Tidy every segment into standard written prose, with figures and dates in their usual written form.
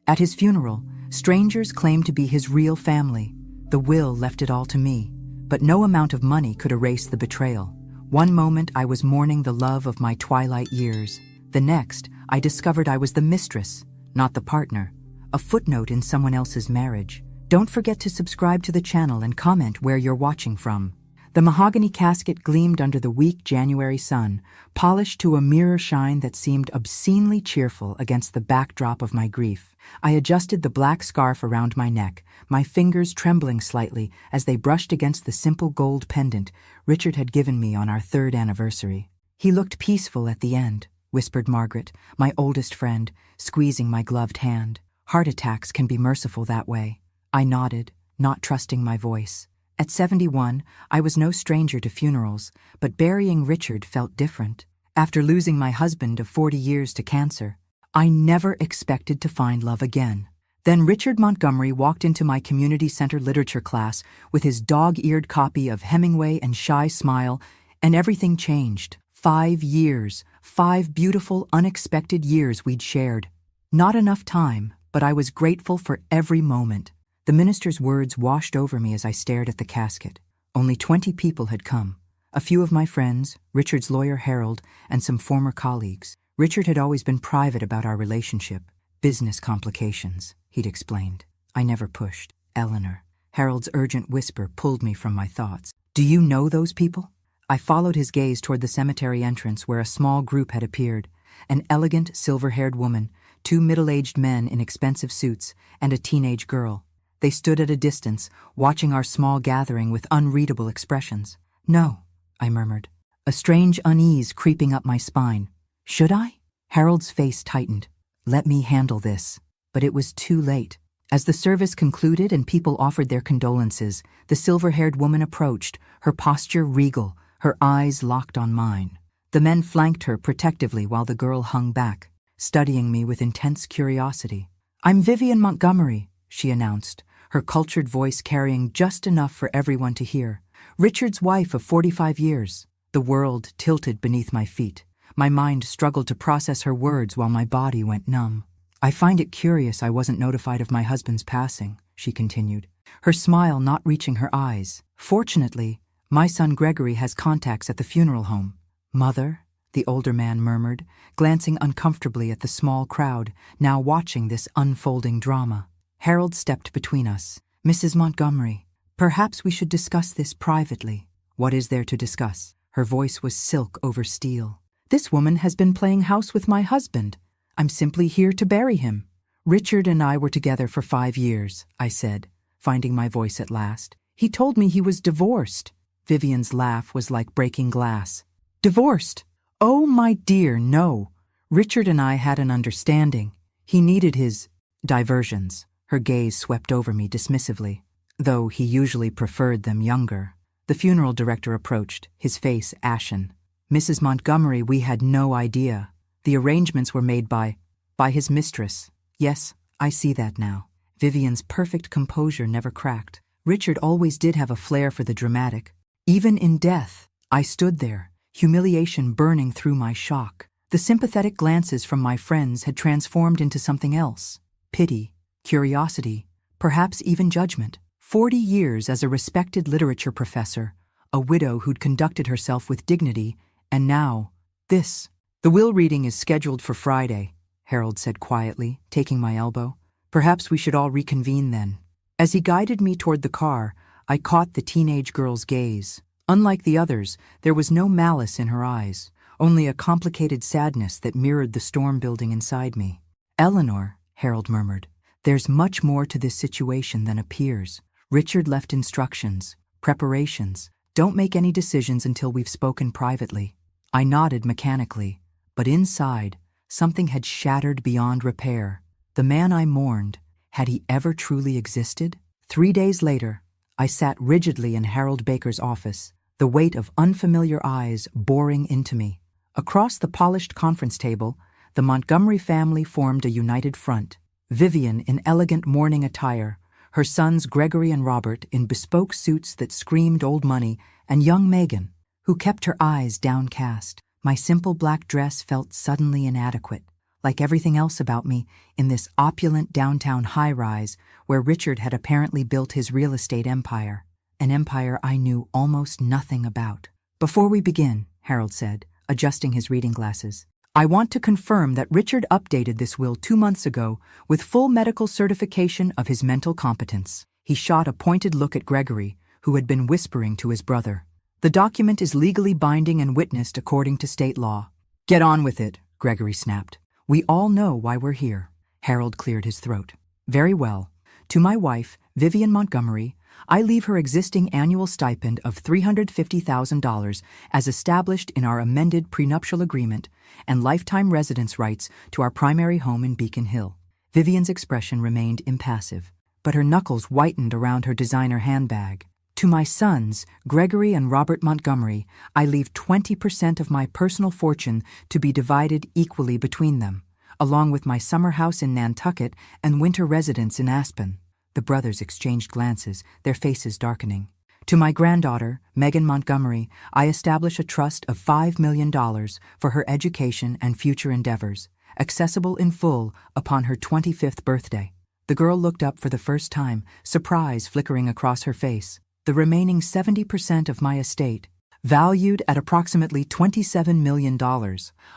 At his funeral, strangers claimed to be his real family. The will left it all to me, but no amount of money could erase the betrayal. One moment I was mourning the love of my twilight years. The next, I discovered I was the mistress, not the partner, a footnote in someone else's marriage. Don't forget to subscribe to the channel and comment where you're watching from. The mahogany casket gleamed under the weak January sun, polished to a mirror shine that seemed obscenely cheerful against the backdrop of my grief. I adjusted the black scarf around my neck, my fingers trembling slightly as they brushed against the simple gold pendant Richard had given me on our 3rd anniversary. "He looked peaceful at the end," whispered Margaret, my oldest friend, squeezing my gloved hand. "Heart attacks can be merciful that way." I nodded, not trusting my voice. At 71, I was no stranger to funerals, but burying Richard felt different. After losing my husband of 40 years to cancer, I never expected to find love again. Then Richard Montgomery walked into my community center literature class with his dog-eared copy of Hemingway and Shy Smile, and everything changed. 5 years, 5 beautiful, unexpected years we'd shared. Not enough time, but I was grateful for every moment. The minister's words washed over me as I stared at the casket. Only 20 people had come. A few of my friends, Richard's lawyer Harold, and some former colleagues. Richard had always been private about our relationship. "Business complications," he'd explained. I never pushed. "Eleanor." Harold's urgent whisper pulled me from my thoughts. "Do you know those people?" I followed his gaze toward the cemetery entrance where a small group had appeared. An elegant, silver-haired woman, 2 middle-aged men in expensive suits, and a teenage girl. They stood at a distance, watching our small gathering with unreadable expressions. "No," I murmured, a strange unease creeping up my spine. "Should I?" Harold's face tightened. "Let me handle this." But it was too late. As the service concluded and people offered their condolences, the silver-haired woman approached, her posture regal, her eyes locked on mine. The men flanked her protectively while the girl hung back, studying me with intense curiosity. "I'm Vivian Montgomery," she announced, her cultured voice carrying just enough for everyone to hear. "Richard's wife of 45 years. The world tilted beneath my feet. My mind struggled to process her words while my body went numb. "I find it curious I wasn't notified of my husband's passing," she continued, her smile not reaching her eyes. "Fortunately, my son Gregory has contacts at the funeral home." "Mother," the older man murmured, glancing uncomfortably at the small crowd, now watching this unfolding drama. Harold stepped between us. "Mrs. Montgomery, perhaps we should discuss this privately." "What is there to discuss?" Her voice was silk over steel. "This woman has been playing house with my husband. I'm simply here to bury him." "Richard and I were together for 5 years," I said, finding my voice at last. "He told me he was divorced." Vivian's laugh was like breaking glass. "Divorced? Oh, my dear, no. Richard and I had an understanding. He needed his diversions." Her gaze swept over me dismissively, though he usually preferred them younger. The funeral director approached, his face ashen. "Mrs. Montgomery, we had no idea. The arrangements were made by his mistress." "Yes, I see that now." Vivian's perfect composure never cracked. Richard always did have a flair for the dramatic. Even in death, I stood there, humiliation burning through my shock. The sympathetic glances from my friends had transformed into something else. Pity, curiosity, perhaps even judgment. 40 years as a respected literature professor, a widow who'd conducted herself with dignity, and now, this. "The will reading is scheduled for Friday," Harold said quietly, taking my elbow. "Perhaps we should all reconvene then." As he guided me toward the car, I caught the teenage girl's gaze. Unlike the others, there was no malice in her eyes, only a complicated sadness that mirrored the storm building inside me. "Eleanor," Harold murmured, "there's much more to this situation than appears. Richard left instructions, preparations. Don't make any decisions until we've spoken privately." I nodded mechanically, but inside, something had shattered beyond repair. The man I mourned, had he ever truly existed? 3 days later, I sat rigidly in Harold Baker's office, the weight of unfamiliar eyes boring into me. Across the polished conference table, the Montgomery family formed a united front. Vivian in elegant mourning attire, her sons Gregory and Robert in bespoke suits that screamed old money, and young Megan, who kept her eyes downcast. My simple black dress felt suddenly inadequate, like everything else about me, in this opulent downtown high-rise where Richard had apparently built his real estate empire, an empire I knew almost nothing about. "Before we begin," Harold said, adjusting his reading glasses, "I want to confirm that Richard updated this will 2 months ago with full medical certification of his mental competence." He shot a pointed look at Gregory, who had been whispering to his brother. "The document is legally binding and witnessed according to state law." "Get on with it," Gregory snapped. "We all know why we're here." Harold cleared his throat. "Very well. To my wife, Vivian Montgomery, I leave her existing annual stipend of $350,000 as established in our amended prenuptial agreement and lifetime residence rights to our primary home in Beacon Hill." Vivian's expression remained impassive, but her knuckles whitened around her designer handbag. "To my sons, Gregory and Robert Montgomery, I leave 20% of my personal fortune to be divided equally between them, along with my summer house in Nantucket and winter residence in Aspen." The brothers exchanged glances, their faces darkening. "To my granddaughter, Megan Montgomery, I establish a trust of $5 million for her education and future endeavors, accessible in full upon her 25th birthday." The girl looked up for the first time, surprise flickering across her face. "The remaining 70% of my estate, valued at approximately $27 million,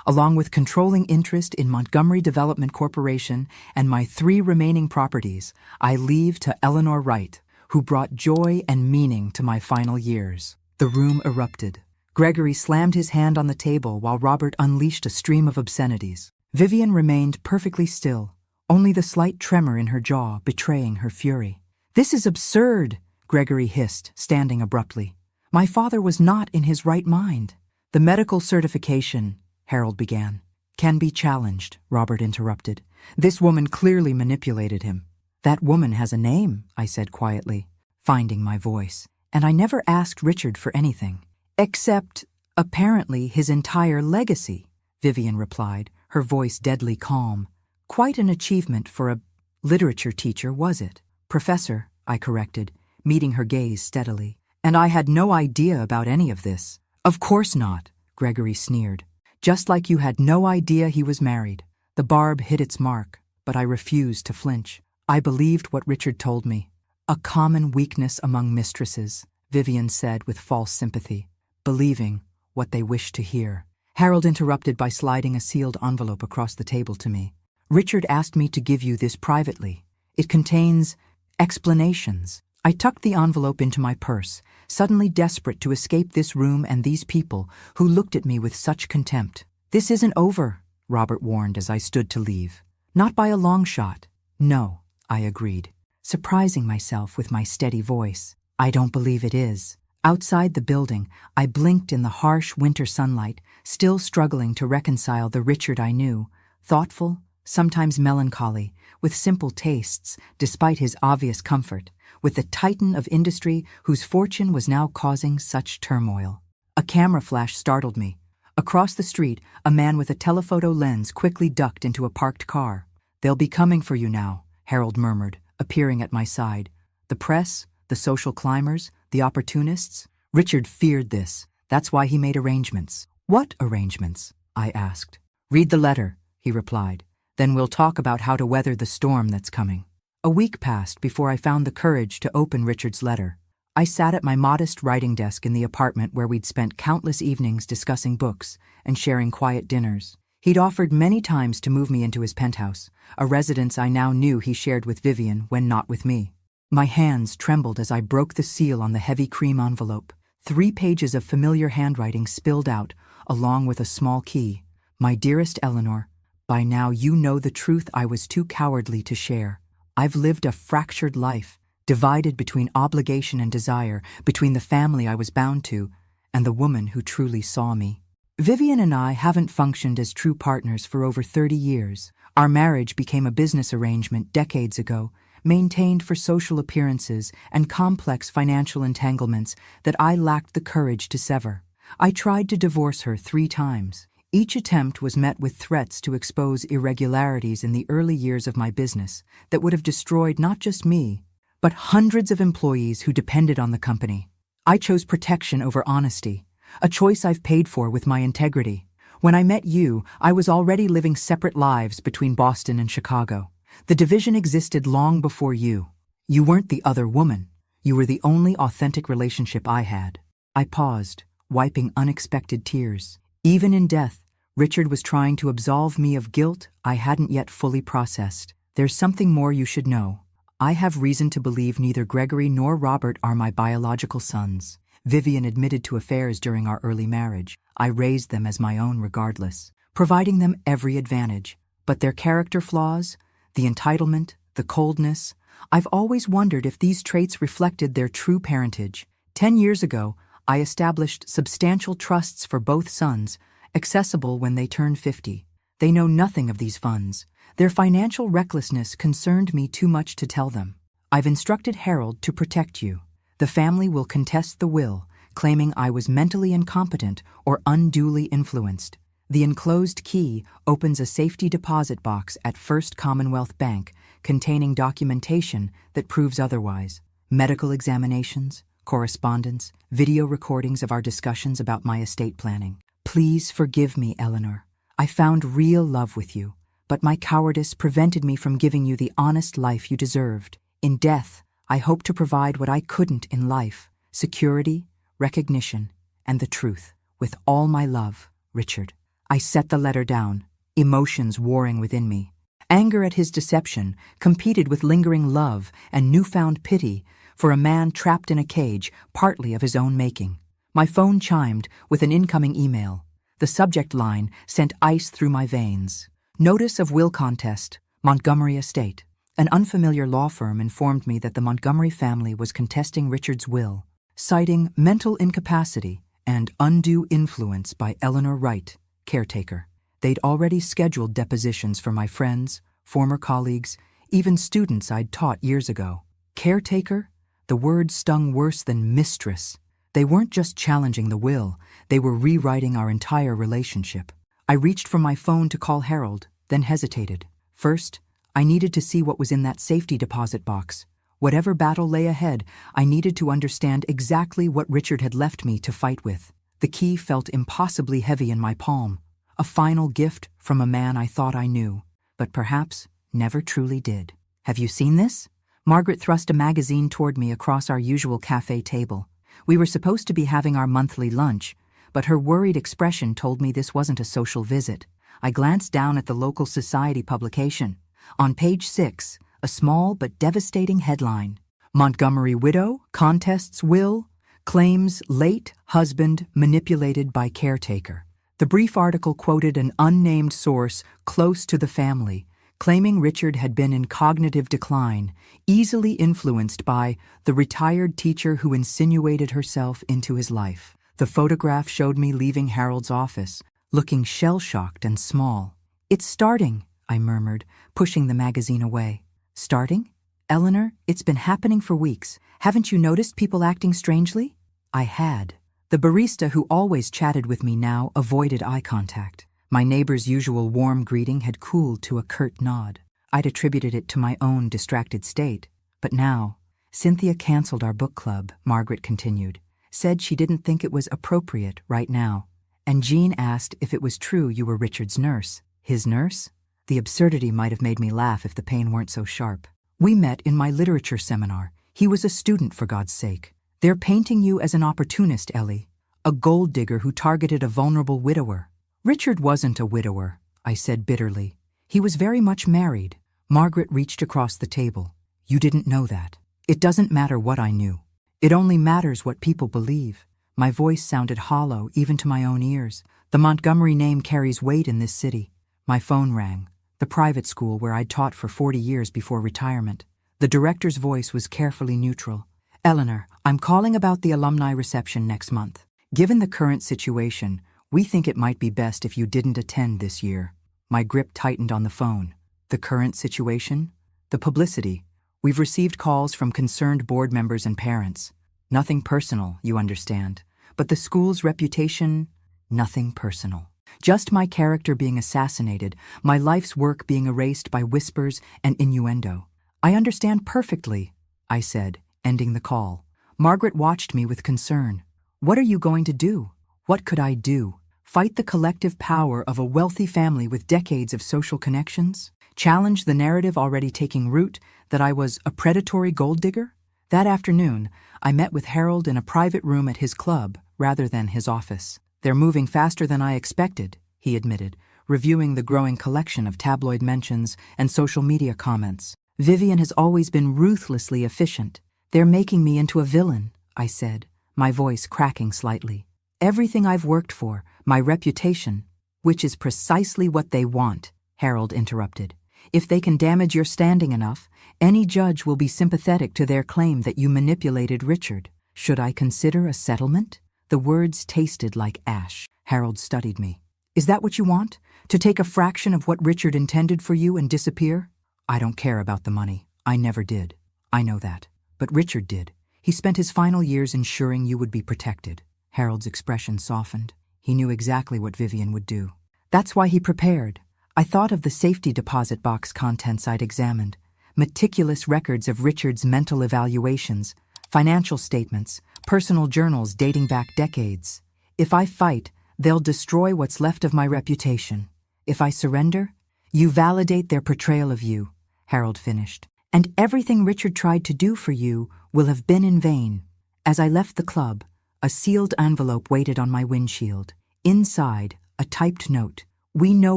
along with controlling interest in Montgomery Development Corporation and my 3 remaining properties, I leave to Eleanor Wright, who brought joy and meaning to my final years." The room erupted. Gregory slammed his hand on the table while Robert unleashed a stream of obscenities. Vivian remained perfectly still, only the slight tremor in her jaw betraying her fury. "This is absurd," Gregory hissed, standing abruptly. "My father was not in his right mind." "The medical certification," Harold began. "Can be challenged," Robert interrupted. "This woman clearly manipulated him." "That woman has a name," I said quietly, finding my voice. "And I never asked Richard for anything. Except, apparently, his entire legacy," Vivian replied, her voice deadly calm. "Quite an achievement for a literature teacher, was it?" "Professor," I corrected, meeting her gaze steadily. "And I had no idea about any of this." "Of course not," Gregory sneered. "Just like you had no idea he was married." The barb hit its mark, but I refused to flinch. I believed what Richard told me. "A common weakness among mistresses," Vivian said with false sympathy, "believing what they wish to hear." Harold interrupted by sliding a sealed envelope across the table to me. "Richard asked me to give you this privately. It contains explanations." I tucked the envelope into my purse, suddenly desperate to escape this room and these people who looked at me with such contempt. "This isn't over," Robert warned as I stood to leave. "Not by a long shot." "No," I agreed, surprising myself with my steady voice. "I don't believe it is." Outside the building, I blinked in the harsh winter sunlight, still struggling to reconcile the Richard I knew, thoughtful, sometimes melancholy, with simple tastes, despite his obvious comfort, with the titan of industry whose fortune was now causing such turmoil. A camera flash startled me. Across the street, a man with a telephoto lens quickly ducked into a parked car. "They'll be coming for you now," Harold murmured, appearing at my side. "The press, the social climbers, the opportunists." Richard feared this. That's why he made arrangements. "What arrangements?" I asked. "Read the letter," he replied. "Then we'll talk about how to weather the storm that's coming." A week passed before I found the courage to open Richard's letter. I sat at my modest writing desk in the apartment where we'd spent countless evenings discussing books and sharing quiet dinners. He'd offered many times to move me into his penthouse, a residence I now knew he shared with Vivian when not with me. My hands trembled as I broke the seal on the heavy cream envelope. 3 pages of familiar handwriting spilled out, along with a small key. "My dearest Eleanor, by now you know the truth I was too cowardly to share. I've lived a fractured life, divided between obligation and desire, between the family I was bound to and the woman who truly saw me. Vivian and I haven't functioned as true partners for over 30 years. Our marriage became a business arrangement decades ago, maintained for social appearances and complex financial entanglements that I lacked the courage to sever. I tried to divorce her 3 times. Each attempt was met with threats to expose irregularities in the early years of my business that would have destroyed not just me, but hundreds of employees who depended on the company. I chose protection over honesty, a choice I've paid for with my integrity. When I met you, I was already living separate lives between Boston and Chicago. The division existed long before you. You weren't the other woman. You were the only authentic relationship I had. I paused, wiping unexpected tears. Even in death, Richard was trying to absolve me of guilt I hadn't yet fully processed. There's something more you should know. I have reason to believe neither Gregory nor Robert are my biological sons. Vivian admitted to affairs during our early marriage. I raised them as my own regardless, providing them every advantage. But their character flaws, the entitlement, the coldness, I've always wondered if these traits reflected their true parentage. 10 years ago, I established substantial trusts for both sons, accessible when they turn 50. They know nothing of these funds. Their financial recklessness concerned me too much to tell them. I've instructed Harold to protect you. The family will contest the will, claiming I was mentally incompetent or unduly influenced. The enclosed key opens a safety deposit box at First Commonwealth Bank containing documentation that proves otherwise. Medical examinations, correspondence, video recordings of our discussions about my estate planning. Please forgive me, Eleanor. I found real love with you, but my cowardice prevented me from giving you the honest life you deserved. In death, I hope to provide what I couldn't in life: security, recognition, and the truth. With all my love, Richard. I set the letter down, emotions warring within me. Anger at his deception competed with lingering love and newfound pity for a man trapped in a cage, partly of his own making. My phone chimed with an incoming email. The subject line sent ice through my veins. Notice of will contest, Montgomery Estate. An unfamiliar law firm informed me that the Montgomery family was contesting Richard's will, citing mental incapacity and undue influence by Eleanor Wright, caretaker. They'd already scheduled depositions for my friends, former colleagues, even students I'd taught years ago. Caretaker? The word stung worse than mistress. They weren't just challenging the will, they were rewriting our entire relationship. I reached for my phone to call Harold, then hesitated. First, I needed to see what was in that safety deposit box. Whatever battle lay ahead, I needed to understand exactly what Richard had left me to fight with. The key felt impossibly heavy in my palm, a final gift from a man I thought I knew, but perhaps never truly did. Have you seen this? Margaret thrust a magazine toward me across our usual cafe table. We were supposed to be having our monthly lunch, but her worried expression told me this wasn't a social visit. I glanced down at the local society publication. On page 6, a small but devastating headline. Montgomery widow contests will, claims late husband manipulated by caretaker. The brief article quoted an unnamed source close to the family, claiming Richard had been in cognitive decline, easily influenced by the retired teacher who insinuated herself into his life. The photograph showed me leaving Harold's office, looking shell-shocked and small. "It's starting," I murmured, pushing the magazine away. "Starting? Eleanor, it's been happening for weeks. Haven't you noticed people acting strangely?" I had. The barista who always chatted with me now avoided eye contact. My neighbor's usual warm greeting had cooled to a curt nod. I'd attributed it to my own distracted state. But now, Cynthia canceled our book club, Margaret continued, said she didn't think it was appropriate right now. And Jean asked if it was true you were Richard's nurse. His nurse? The absurdity might have made me laugh if the pain weren't so sharp. We met in my literature seminar. He was a student, for God's sake. They're painting you as an opportunist, Ellie. A gold digger who targeted a vulnerable widower. Richard wasn't a widower, I said bitterly. He was very much married. Margaret reached across the table. You didn't know that. It doesn't matter what I knew. It only matters what people believe. My voice sounded hollow even to my own ears. The Montgomery name carries weight in this city. My phone rang. The private school where I'd taught for 40 years before retirement. The director's voice was carefully neutral. Eleanor, I'm calling about the alumni reception next month. Given the current situation, we think it might be best if you didn't attend this year. My grip tightened on the phone. The current situation? The publicity. We've received calls from concerned board members and parents. Nothing personal, you understand. But the school's reputation? Nothing personal. Just my character being assassinated, my life's work being erased by whispers and innuendo. I understand perfectly, I said, ending the call. Margaret watched me with concern. What are you going to do? What could I do? Fight the collective power of a wealthy family with decades of social connections? Challenge the narrative already taking root that I was a predatory gold digger? That afternoon, I met with Harold in a private room at his club rather than his office. "They're moving faster than I expected," he admitted, reviewing the growing collection of tabloid mentions and social media comments. "Vivian has always been ruthlessly efficient. They're making me into a villain," I said, my voice cracking slightly. "Everything I've worked for, my reputation," "Which is precisely what they want," Harold interrupted. "If they can damage your standing enough, any judge will be sympathetic to their claim that you manipulated Richard. Should I consider a settlement?" The words tasted like ash. Harold studied me. "Is that what you want? To take a fraction of what Richard intended for you and disappear?" "I don't care about the money. I never did. I know that. But Richard did. He spent his final years ensuring you would be protected." Harold's expression softened. He knew exactly what Vivian would do. "That's why he prepared." I thought of the safety deposit box contents I'd examined. Meticulous records of Richard's mental evaluations, financial statements, personal journals dating back decades. "If I fight, they'll destroy what's left of my reputation. If I surrender, you validate their portrayal of you," Harold finished. "And everything Richard tried to do for you will have been in vain." As I left the club, a sealed envelope waited on my windshield. Inside, a typed note. "We know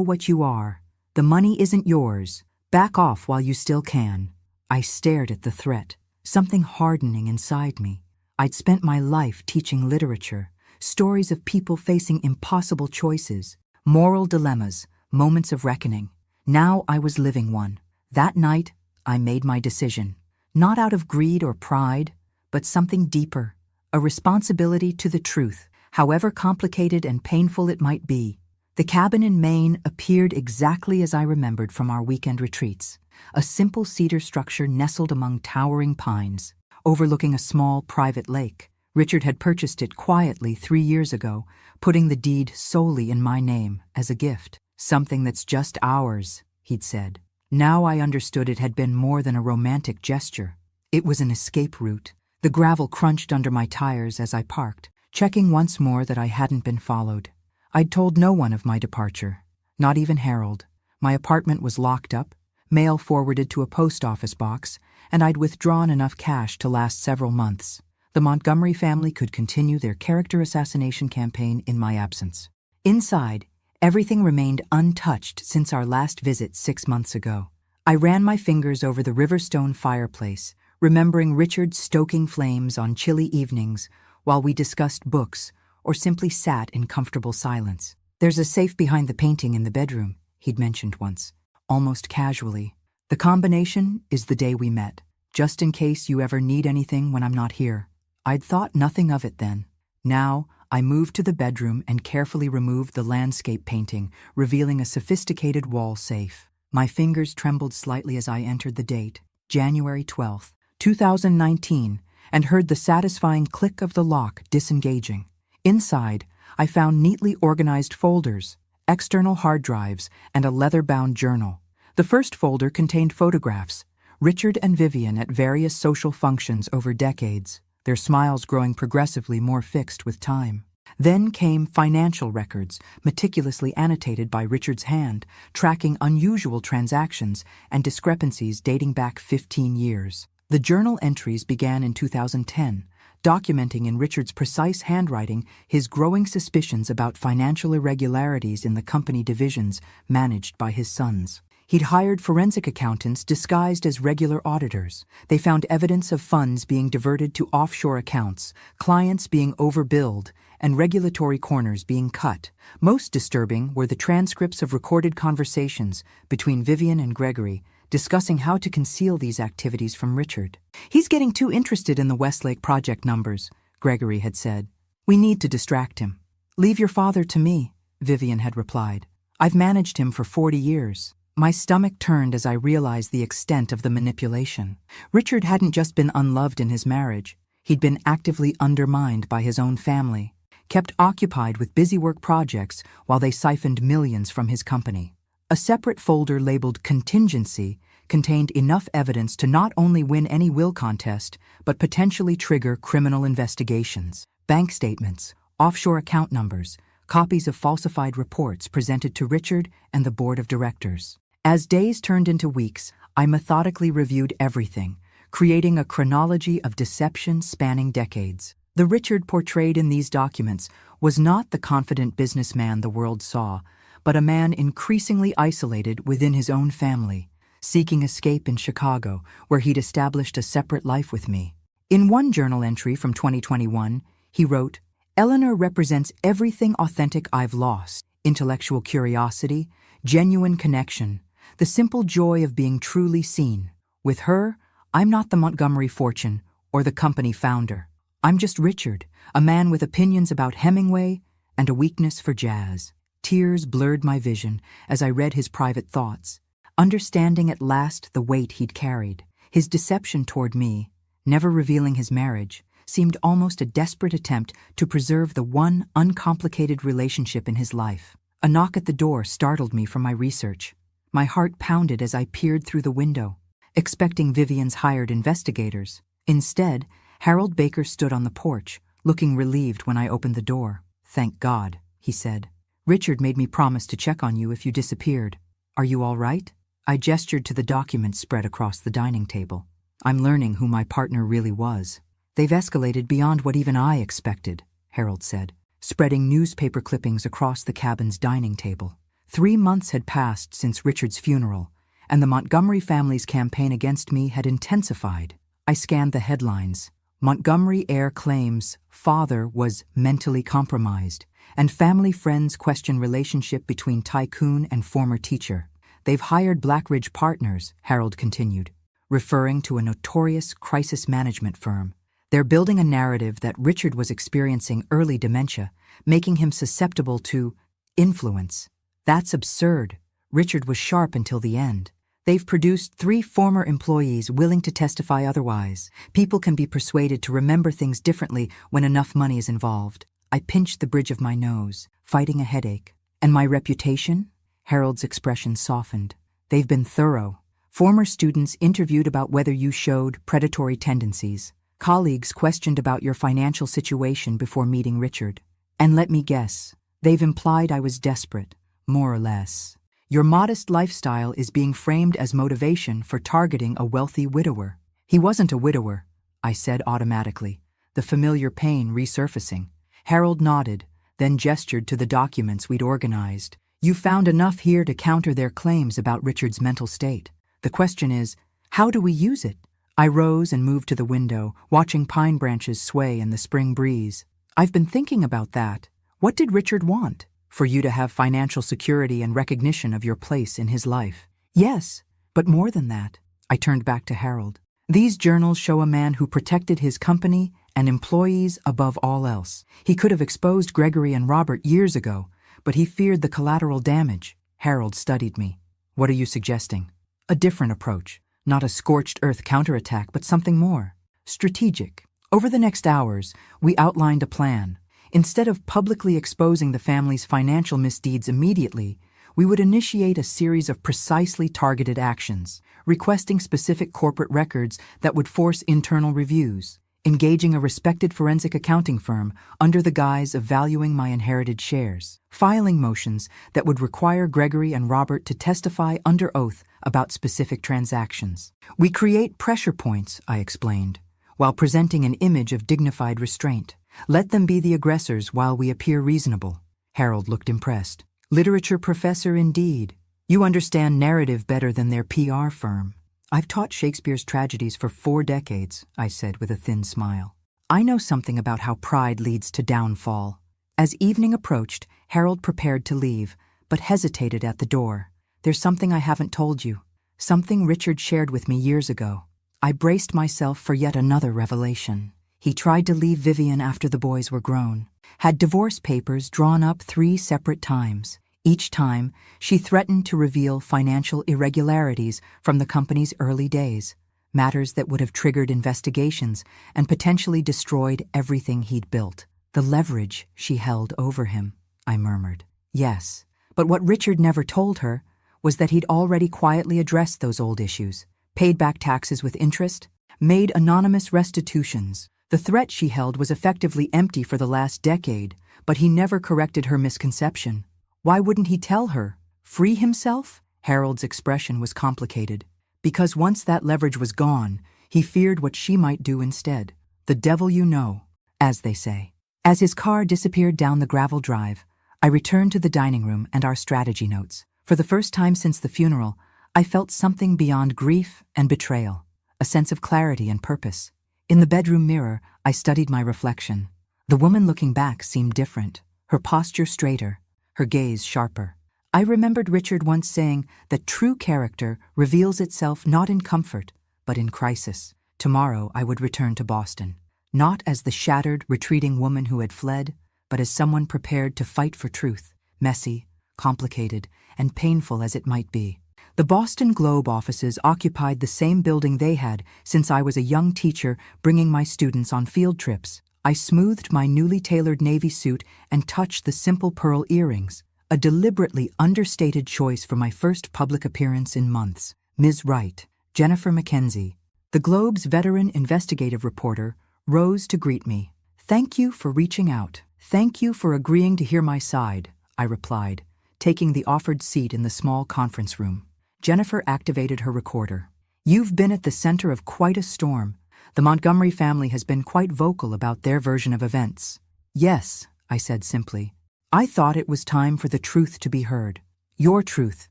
what you are. The money isn't yours. Back off while you still can." I stared at the threat, something hardening inside me. I'd spent my life teaching literature, stories of people facing impossible choices, moral dilemmas, moments of reckoning. Now I was living one. That night, I made my decision. Not out of greed or pride, but something deeper, a responsibility to the truth, however complicated and painful it might be. The cabin in Maine appeared exactly as I remembered from our weekend retreats. A simple cedar structure nestled among towering pines, overlooking a small private lake. Richard had purchased it quietly 3 years ago, putting the deed solely in my name as a gift. "Something that's just ours," he'd said. Now I understood it had been more than a romantic gesture. It was an escape route. The gravel crunched under my tires as I parked, checking once more that I hadn't been followed. I'd told no one of my departure, not even Harold. My apartment was locked up, mail forwarded to a post office box, and I'd withdrawn enough cash to last several months. The Montgomery family could continue their character assassination campaign in my absence. Inside, everything remained untouched since our last visit 6 months ago. I ran my fingers over the Riverstone fireplace, remembering Richard stoking flames on chilly evenings while we discussed books or simply sat in comfortable silence. "There's a safe behind the painting in the bedroom," he'd mentioned once, almost casually. "The combination is the day we met, just in case you ever need anything when I'm not here." I'd thought nothing of it then. Now, I moved to the bedroom and carefully removed the landscape painting, revealing a sophisticated wall safe. My fingers trembled slightly as I entered the date, January 12th, 2019, and heard the satisfying click of the lock disengaging. Inside, I found neatly organized folders, external hard drives, and a leather-bound journal. The first folder contained photographs, Richard and Vivian at various social functions over decades, their smiles growing progressively more fixed with time. Then came financial records, meticulously annotated by Richard's hand, tracking unusual transactions and discrepancies dating back 15 years. The journal entries began in 2010, documenting in Richard's precise handwriting his growing suspicions about financial irregularities in the company divisions managed by his sons. He'd hired forensic accountants disguised as regular auditors. They found evidence of funds being diverted to offshore accounts, clients being overbilled, and regulatory corners being cut. Most disturbing were the transcripts of recorded conversations between Vivian and Gregory, discussing how to conceal these activities from Richard. "He's getting too interested in the Westlake project numbers," Gregory had said. "We need to distract him." "Leave your father to me," Vivian had replied. "I've managed him for 40 years. My stomach turned as I realized the extent of the manipulation. Richard hadn't just been unloved in his marriage. He'd been actively undermined by his own family, kept occupied with busy work projects while they siphoned millions from his company. A separate folder labeled Contingency contained enough evidence to not only win any will contest, but potentially trigger criminal investigations. Bank statements, offshore account numbers, copies of falsified reports presented to Richard and the board of directors. As days turned into weeks, I methodically reviewed everything, creating a chronology of deception spanning decades. The Richard portrayed in these documents was not the confident businessman the world saw, but a man increasingly isolated within his own family, seeking escape in Chicago, where he'd established a separate life with me. In one journal entry from 2021, he wrote, "Eleanor represents everything authentic I've lost: intellectual curiosity, genuine connection, the simple joy of being truly seen. With her, I'm not the Montgomery fortune or the company founder. I'm just Richard, a man with opinions about Hemingway and a weakness for jazz." Tears blurred my vision as I read his private thoughts, understanding at last the weight he'd carried. His deception toward me, never revealing his marriage, seemed almost a desperate attempt to preserve the one uncomplicated relationship in his life. A knock at the door startled me from my research. My heart pounded as I peered through the window, expecting Vivian's hired investigators. Instead, Harold Baker stood on the porch, looking relieved when I opened the door. "Thank God," he said. "Richard made me promise to check on you if you disappeared. Are you all right?" I gestured to the documents spread across the dining table. "I'm learning who my partner really was. They've escalated beyond what even I expected," Harold said, spreading newspaper clippings across the cabin's dining table. 3 months had passed since Richard's funeral, and the Montgomery family's campaign against me had intensified. I scanned the headlines. Montgomery heir claims father was mentally compromised, and family friends question relationship between tycoon and former teacher. "They've hired Blackridge Partners," Harold continued, referring to a notorious crisis management firm. "They're building a narrative that Richard was experiencing early dementia, making him susceptible to influence. That's absurd. Richard was sharp until the end. They've produced 3 former employees willing to testify otherwise. People can be persuaded to remember things differently when enough money is involved." I pinched the bridge of my nose, fighting a headache. "And my reputation?" Harold's expression softened. "They've been thorough. Former students interviewed about whether you showed predatory tendencies. Colleagues questioned about your financial situation before meeting Richard. And let me guess, they've implied I was desperate, more or less. Your modest lifestyle is being framed as motivation for targeting a wealthy widower." "He wasn't a widower," I said automatically, the familiar pain resurfacing. Harold nodded, then gestured to the documents we'd organized. "You found enough here to counter their claims about Richard's mental state. The question is, how do we use it?" I rose and moved to the window, watching pine branches sway in the spring breeze. "I've been thinking about that. What did Richard want? For you to have financial security and recognition of your place in his life." "Yes, but more than that." I turned back to Harold. "These journals show a man who protected his company and employees above all else. He could have exposed Gregory and Robert years ago, but he feared the collateral damage." Harold studied me. "What are you suggesting?" "A different approach. Not a scorched earth counterattack, but something more strategic." Over the next hours, we outlined a plan. Instead of publicly exposing the family's financial misdeeds immediately, we would initiate a series of precisely targeted actions, requesting specific corporate records that would force internal reviews, engaging a respected forensic accounting firm under the guise of valuing my inherited shares, filing motions that would require Gregory and Robert to testify under oath about specific transactions. "We create pressure points," I explained, while presenting an image of dignified restraint. "Let them be the aggressors while we appear reasonable." Harold looked impressed. "Literature professor indeed. You understand narrative better than their PR firm." "I've taught Shakespeare's tragedies for 4 decades, I said with a thin smile. "I know something about how pride leads to downfall." As evening approached, Harold prepared to leave, but hesitated at the door. "There's something I haven't told you. Something Richard shared with me years ago." I braced myself for yet another revelation. He tried to leave Vivian after the boys were grown, had divorce papers drawn up 3 separate times. Each time, she threatened to reveal financial irregularities from the company's early days, matters that would have triggered investigations and potentially destroyed everything he'd built. "The leverage she held over him," I murmured. "Yes, but what Richard never told her was that he'd already quietly addressed those old issues, paid back taxes with interest, made anonymous restitutions. The threat she held was effectively empty for the last decade, but he never corrected her misconception. Why wouldn't he tell her? Free himself? Harold's expression was complicated. Because once that leverage was gone, he feared what she might do instead. The devil you know, as they say. As his car disappeared down the gravel drive, I returned to the dining room and our strategy notes. For the first time since the funeral, I felt something beyond grief and betrayal, a sense of clarity and purpose. In the bedroom mirror, I studied my reflection. The woman looking back seemed different, her posture straighter, her gaze sharper. I remembered Richard once saying that true character reveals itself not in comfort, but in crisis. Tomorrow I would return to Boston, not as the shattered, retreating woman who had fled, but as someone prepared to fight for truth, messy, complicated, and painful as it might be. The Boston Globe offices occupied the same building they had since I was a young teacher bringing my students on field trips. I smoothed my newly tailored navy suit and touched the simple pearl earrings, a deliberately understated choice for my first public appearance in months. Ms. Wright, Jennifer Mackenzie, the Globe's veteran investigative reporter, rose to greet me. "Thank you for reaching out. Thank you for agreeing to hear my side," I replied, taking the offered seat in the small conference room. Jennifer activated her recorder. "You've been at the center of quite a storm. The Montgomery family has been quite vocal about their version of events." "Yes," I said simply. "I thought it was time for the truth to be heard." "Your truth,"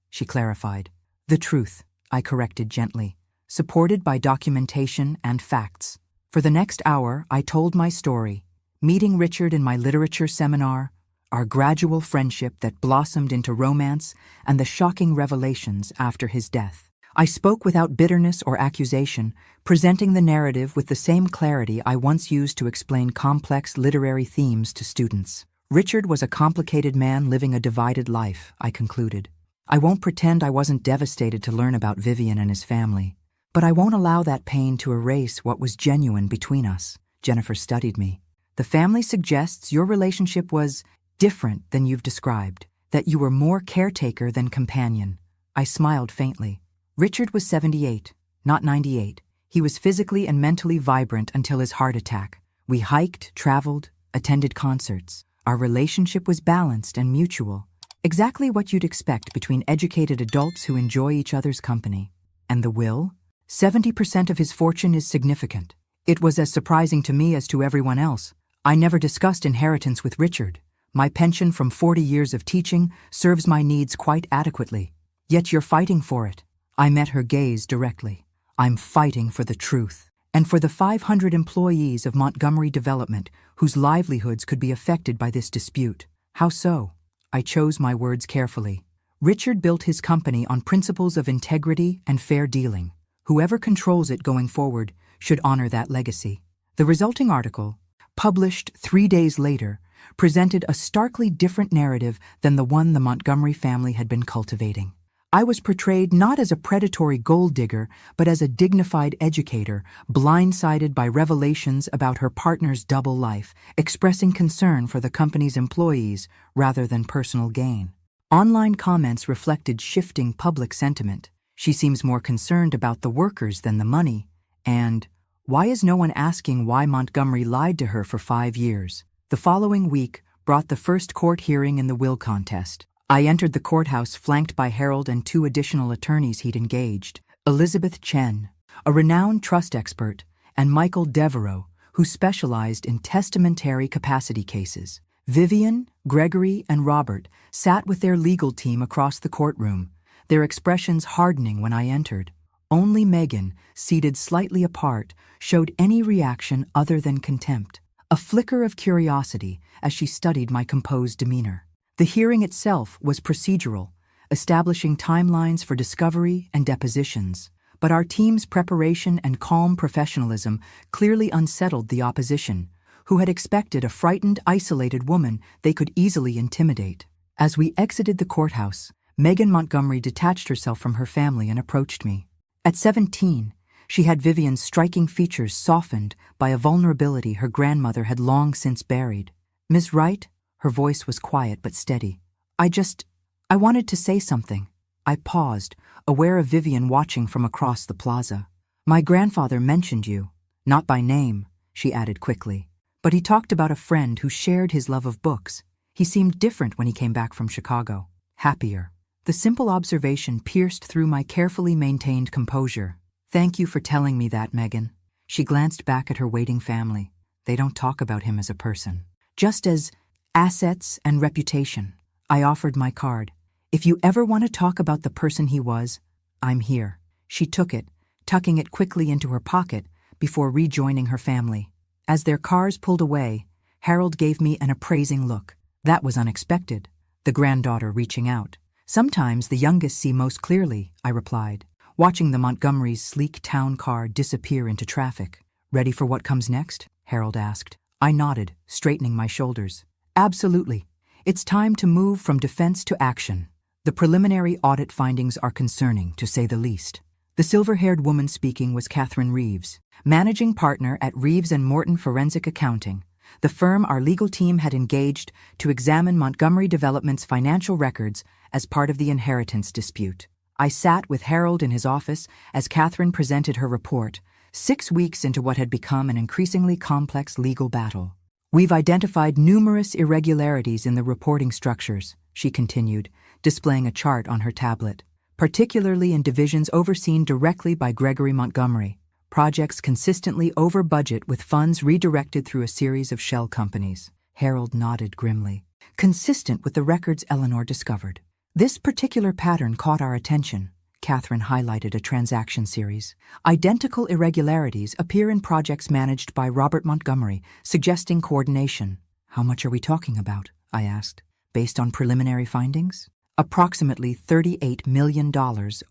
she clarified. "The truth," I corrected gently, supported by documentation and facts. For the next hour, I told my story, meeting Richard in my literature seminar, our gradual friendship that blossomed into romance, and the shocking revelations after his death. I spoke without bitterness or accusation, presenting the narrative with the same clarity I once used to explain complex literary themes to students. Richard was a complicated man living a divided life, I concluded. I won't pretend I wasn't devastated to learn about Vivian and his family, but I won't allow that pain to erase what was genuine between us. Jennifer studied me. "The family suggests your relationship was different than you've described, that you were more caretaker than companion." I smiled faintly. Richard was 78, not 98. He was physically and mentally vibrant until his heart attack. We hiked, traveled, attended concerts. Our relationship was balanced and mutual, exactly what you'd expect between educated adults who enjoy each other's company. And the will? 70% of his fortune is significant. It was as surprising to me as to everyone else. I never discussed inheritance with Richard. My pension from 40 years of teaching serves my needs quite adequately. Yet you're fighting for it. I met her gaze directly. I'm fighting for the truth. And for the 500 employees of Montgomery Development whose livelihoods could be affected by this dispute. How so? I chose my words carefully. Richard built his company on principles of integrity and fair dealing. Whoever controls it going forward should honor that legacy. The resulting article, published 3 days later, presented a starkly different narrative than the one the Montgomery family had been cultivating. I was portrayed not as a predatory gold digger, but as a dignified educator, blindsided by revelations about her partner's double life, expressing concern for the company's employees rather than personal gain. Online comments reflected shifting public sentiment. "She seems more concerned about the workers than the money," and "Why is no one asking why Montgomery lied to her for 5 years?" The following week brought the first court hearing in the will contest. I entered the courthouse flanked by Harold and 2 additional attorneys he'd engaged, Elizabeth Chen, a renowned trust expert, and Michael Devereaux, who specialized in testamentary capacity cases. Vivian, Gregory, and Robert sat with their legal team across the courtroom, their expressions hardening when I entered. Only Megan, seated slightly apart, showed any reaction other than contempt, a flicker of curiosity as she studied my composed demeanor. The hearing itself was procedural, establishing timelines for discovery and depositions, but our team's preparation and calm professionalism clearly unsettled the opposition, who had expected a frightened, isolated woman they could easily intimidate. As we exited the courthouse, Megan Montgomery detached herself from her family and approached me. At 17, she had Vivian's striking features softened by a vulnerability her grandmother had long since buried. "Ms. Wright," her voice was quiet but steady. I wanted to say something." I paused, aware of Vivian watching from across the plaza. "My grandfather mentioned you, not by name," she added quickly, but he talked about a friend who shared his love of books. He seemed different when he came back from Chicago, happier. The simple observation pierced through my carefully maintained composure. "Thank you for telling me that, Megan." She glanced back at her waiting family. They don't talk about him as a person, just as assets and reputation. I offered my card. "If you ever want to talk about the person he was, I'm here." She took it, tucking it quickly into her pocket before rejoining her family. As their cars pulled away, Harold gave me an appraising look. That was unexpected, the granddaughter reaching out. "Sometimes the youngest see most clearly," I replied, watching the Montgomery's sleek town car disappear into traffic. "Ready for what comes next?" Harold asked. I nodded, straightening my shoulders. "Absolutely. It's time to move from defense to action." The preliminary audit findings are concerning, to say the least. The silver-haired woman speaking was Catherine Reeves, managing partner at Reeves & Morton Forensic Accounting, the firm our legal team had engaged to examine Montgomery Development's financial records as part of the inheritance dispute. I sat with Harold in his office as Catherine presented her report, 6 weeks into what had become an increasingly complex legal battle. "We've identified numerous irregularities in the reporting structures," she continued, displaying a chart on her tablet, "particularly in divisions overseen directly by Gregory Montgomery. Projects consistently over budget with funds redirected through a series of shell companies." Harold nodded grimly. "Consistent with the records Eleanor discovered. This particular pattern caught our attention." Catherine highlighted a transaction series. "Identical irregularities appear in projects managed by Robert Montgomery, suggesting coordination." "How much are we talking about?" I asked. "Based on preliminary findings?" "Approximately $38 million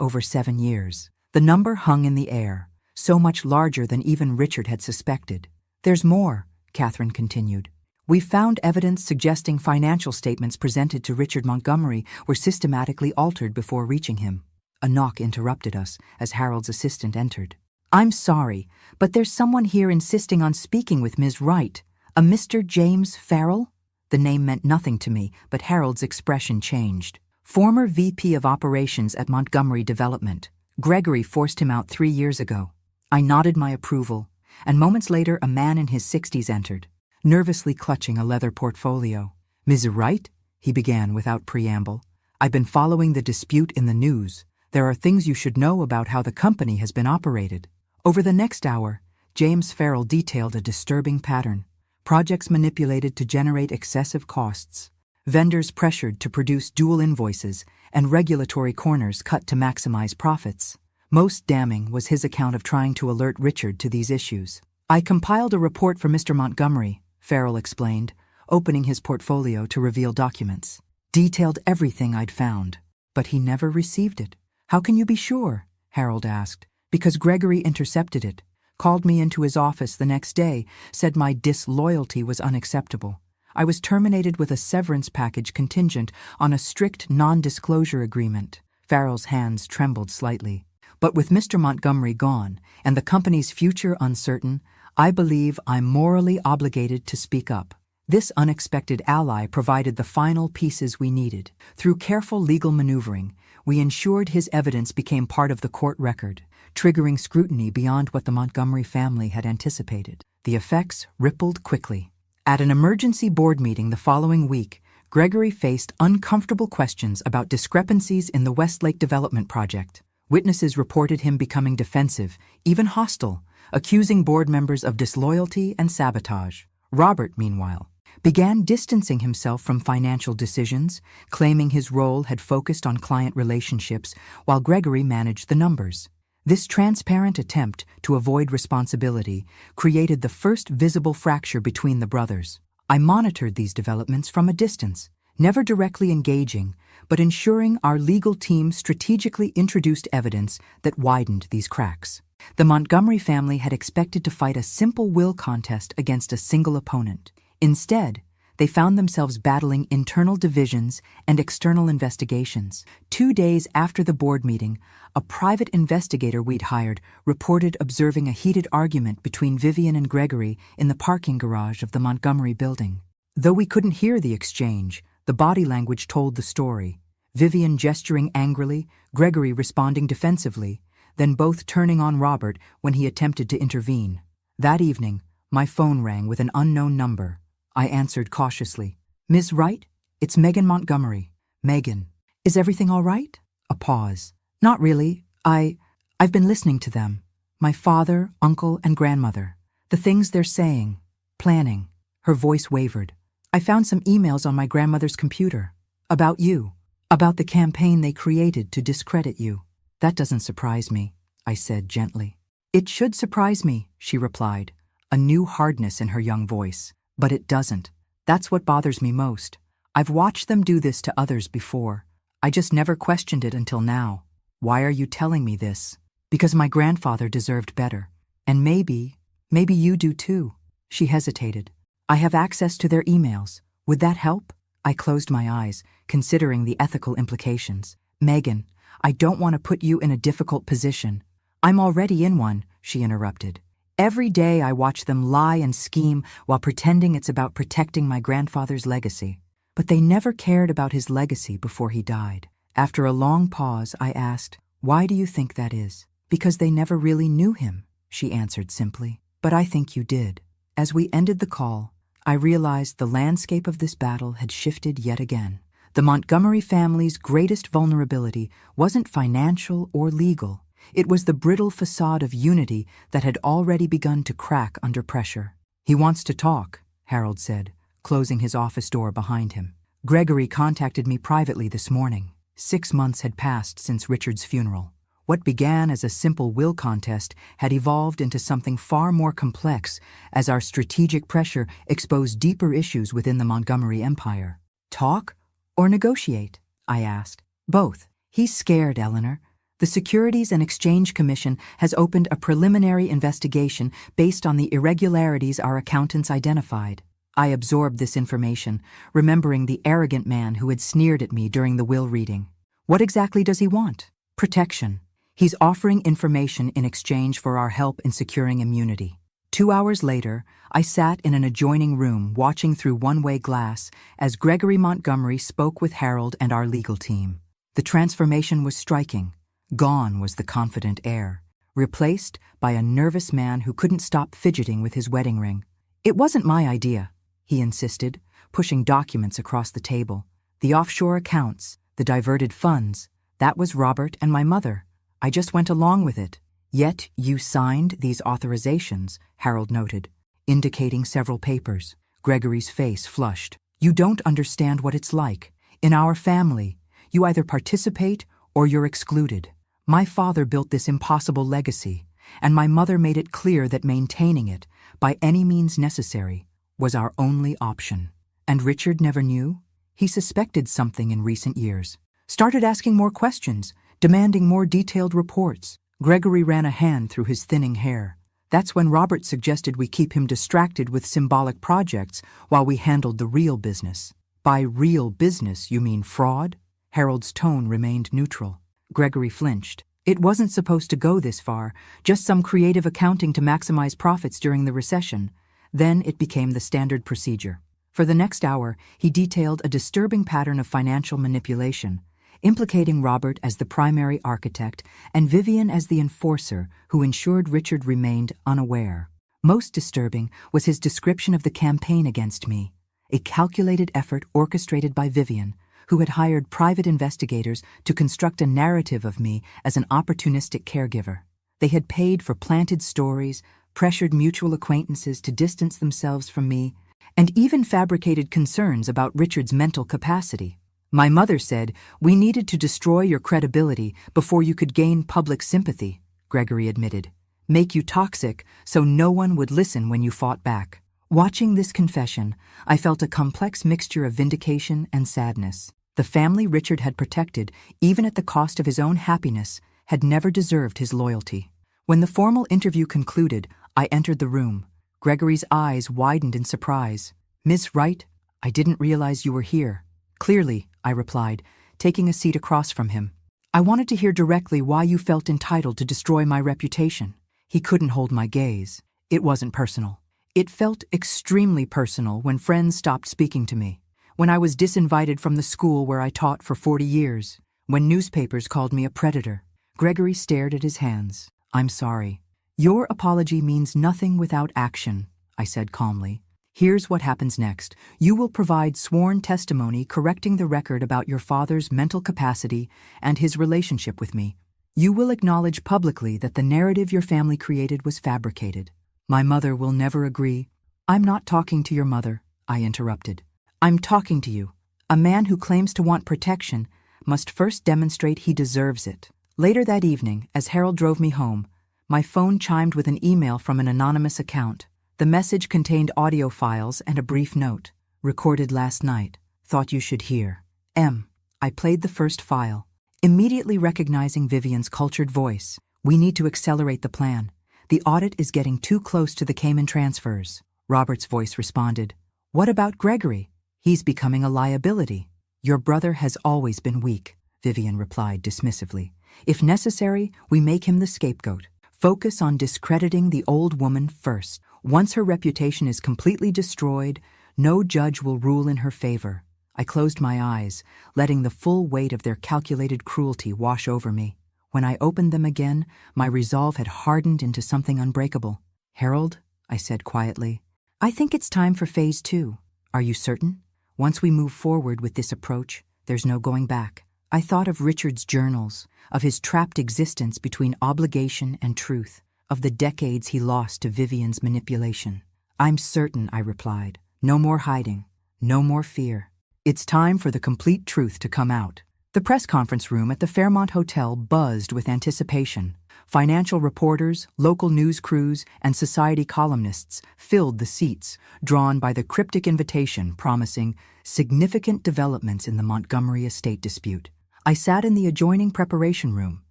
over 7 years. The number hung in the air, so much larger than even Richard had suspected. "There's more," Catherine continued. "We've found evidence suggesting financial statements presented to Richard Montgomery were systematically altered before reaching him." A knock interrupted us as Harold's assistant entered. "I'm sorry, but there's someone here insisting on speaking with Ms. Wright. A Mr. James Farrell?" The name meant nothing to me, but Harold's expression changed. "Former VP of Operations at Montgomery Development. Gregory forced him out 3 years ago." I nodded my approval, and moments later a man in his 60s entered, nervously clutching a leather portfolio. "Ms. Wright?" he began without preamble. "I've been following the dispute in the news. There are things you should know about how the company has been operated." Over the next hour, James Farrell detailed a disturbing pattern. Projects manipulated to generate excessive costs, vendors pressured to produce dual invoices, and regulatory corners cut to maximize profits. Most damning was his account of trying to alert Richard to these issues. "I compiled a report for Mr. Montgomery," Farrell explained, opening his portfolio to reveal documents. "Detailed everything I'd found, but he never received it." "How can you be sure?" Harold asked. "Because Gregory intercepted it, called me into his office the next day, said my disloyalty was unacceptable. I was terminated with a severance package contingent on a strict non-disclosure agreement." Farrell's hands trembled slightly. "But with Mr. Montgomery gone and the company's future uncertain, I believe I'm morally obligated to speak up." This unexpected ally provided the final pieces we needed. Through careful legal maneuvering, we ensured his evidence became part of the court record, triggering scrutiny beyond what the Montgomery family had anticipated. The effects rippled quickly. At an emergency board meeting the following week, Gregory faced uncomfortable questions about discrepancies in the Westlake Development Project. Witnesses reported him becoming defensive, even hostile, accusing board members of disloyalty and sabotage. Robert, meanwhile, began distancing himself from financial decisions, claiming his role had focused on client relationships while Gregory managed the numbers. This transparent attempt to avoid responsibility created the first visible fracture between the brothers. I monitored these developments from a distance, never directly engaging, but ensuring our legal team strategically introduced evidence that widened these cracks. The Montgomery family had expected to fight a simple will contest against a single opponent. Instead, they found themselves battling internal divisions and external investigations. 2 days after the board meeting, a private investigator we'd hired reported observing a heated argument between Vivian and Gregory in the parking garage of the Montgomery building. Though we couldn't hear the exchange, the body language told the story. Vivian gesturing angrily, Gregory responding defensively, then both turning on Robert when he attempted to intervene. That evening, My phone rang with an unknown number. I answered cautiously. Ms. Wright? It's Megan Montgomery. Megan, is everything all right? A pause. Not really. I've been listening to them. My father, uncle, and grandmother. The things they're saying. Planning. Her voice wavered. I found some emails on my grandmother's computer. About you. About the campaign they created to discredit you. That doesn't surprise me, I said gently. It should surprise me, she replied, a new hardness in her young voice. But it doesn't. That's what bothers me most. I've watched them do this to others before. I just never questioned it until now. Why are you telling me this? Because my grandfather deserved better. And maybe you do too. She hesitated. I have access to their emails. Would that help? I closed my eyes, considering the ethical implications. Megan, I don't want to put you in a difficult position. I'm already in one, she interrupted. Every day I watch them lie and scheme while pretending it's about protecting my grandfather's legacy. But they never cared about his legacy before he died. After a long pause, I asked, why do you think that is? Because they never really knew him, she answered simply. But I think you did. As we ended the call, I realized the landscape of this battle had shifted yet again. The Montgomery family's greatest vulnerability wasn't financial or legal. It was the brittle facade of unity that had already begun to crack under pressure. He wants to talk, Harold said, closing his office door behind him. Gregory contacted me privately this morning. 6 months had passed since Richard's funeral. What began as a simple will contest had evolved into something far more complex as our strategic pressure exposed deeper issues within the Montgomery empire. Talk or negotiate? I asked. Both. He's scared, Eleanor. The Securities and Exchange Commission has opened a preliminary investigation based on the irregularities our accountants identified. I absorbed this information, remembering the arrogant man who had sneered at me during the will reading. What exactly does he want? Protection. He's offering information in exchange for our help in securing immunity. 2 hours later, I sat in an adjoining room watching through one-way glass as Gregory Montgomery spoke with Harold and our legal team. The transformation was striking. Gone was the confident air, replaced by a nervous man who couldn't stop fidgeting with his wedding ring. It wasn't my idea, he insisted, pushing documents across the table. The offshore accounts, the diverted funds, that was Robert and my mother. I just went along with it. Yet you signed these authorizations, Harold noted, indicating several papers. Gregory's face flushed. You don't understand what it's like. In our family, you either participate or you're excluded. My father built this impossible legacy, and my mother made it clear that maintaining it, by any means necessary, was our only option. And Richard never knew? He suspected something in recent years. Started asking more questions, demanding more detailed reports. Gregory ran a hand through his thinning hair. That's when Robert suggested we keep him distracted with symbolic projects while we handled the real business. By real business, you mean fraud? Harold's tone remained neutral. Gregory flinched. It wasn't supposed to go this far, just some creative accounting to maximize profits during the recession. Then it became the standard procedure. For the next hour, he detailed a disturbing pattern of financial manipulation, implicating Robert as the primary architect and Vivian as the enforcer who ensured Richard remained unaware. Most disturbing was his description of the campaign against me, a calculated effort orchestrated by Vivian, who had hired private investigators to construct a narrative of me as an opportunistic caregiver. They had paid for planted stories, pressured mutual acquaintances to distance themselves from me, and even fabricated concerns about Richard's mental capacity. My mother said, "We needed to destroy your credibility before you could gain public sympathy," Gregory admitted. "Make you toxic so no one would listen when you fought back." Watching this confession, I felt a complex mixture of vindication and sadness. The family Richard had protected, even at the cost of his own happiness, had never deserved his loyalty. When the formal interview concluded, I entered the room. Gregory's eyes widened in surprise. "Miss Wright, I didn't realize you were here." "Clearly," I replied, taking a seat across from him. "I wanted to hear directly why you felt entitled to destroy my reputation." He couldn't hold my gaze. It wasn't personal. It felt extremely personal when friends stopped speaking to me, when I was disinvited from the school where I taught for 40 years, when newspapers called me a predator. Gregory stared at his hands. "I'm sorry. Your apology means nothing without action," I said calmly. Here's what happens next. You will provide sworn testimony correcting the record about your father's mental capacity and his relationship with me. You will acknowledge publicly that the narrative your family created was fabricated. My mother will never agree. I'm not talking to your mother, I interrupted. I'm talking to you. A man who claims to want protection must first demonstrate he deserves it. Later that evening, as Harold drove me home, my phone chimed with an email from an anonymous account. The message contained audio files and a brief note. Recorded last night. Thought you should hear. I played the first file, immediately recognizing Vivian's cultured voice. We need to accelerate the plan. The audit is getting too close to the Cayman transfers. Robert's voice responded. What about Gregory? He's becoming a liability. Your brother has always been weak, Vivian replied dismissively. If necessary, we make him the scapegoat. Focus on discrediting the old woman first. Once her reputation is completely destroyed, no judge will rule in her favor. I closed my eyes, letting the full weight of their calculated cruelty wash over me. When I opened them again, my resolve had hardened into something unbreakable. Harold, I said quietly, I think it's time for phase 2. Are you certain? Once we move forward with this approach, there's no going back. I thought of Richard's journals, of his trapped existence between obligation and truth, of the decades he lost to Vivian's manipulation. I'm certain, I replied. No more hiding, no more fear. It's time for the complete truth to come out. The press conference room at the Fairmont Hotel buzzed with anticipation. Financial reporters, local news crews, and society columnists filled the seats, drawn by the cryptic invitation promising significant developments in the Montgomery estate dispute. I sat in the adjoining preparation room,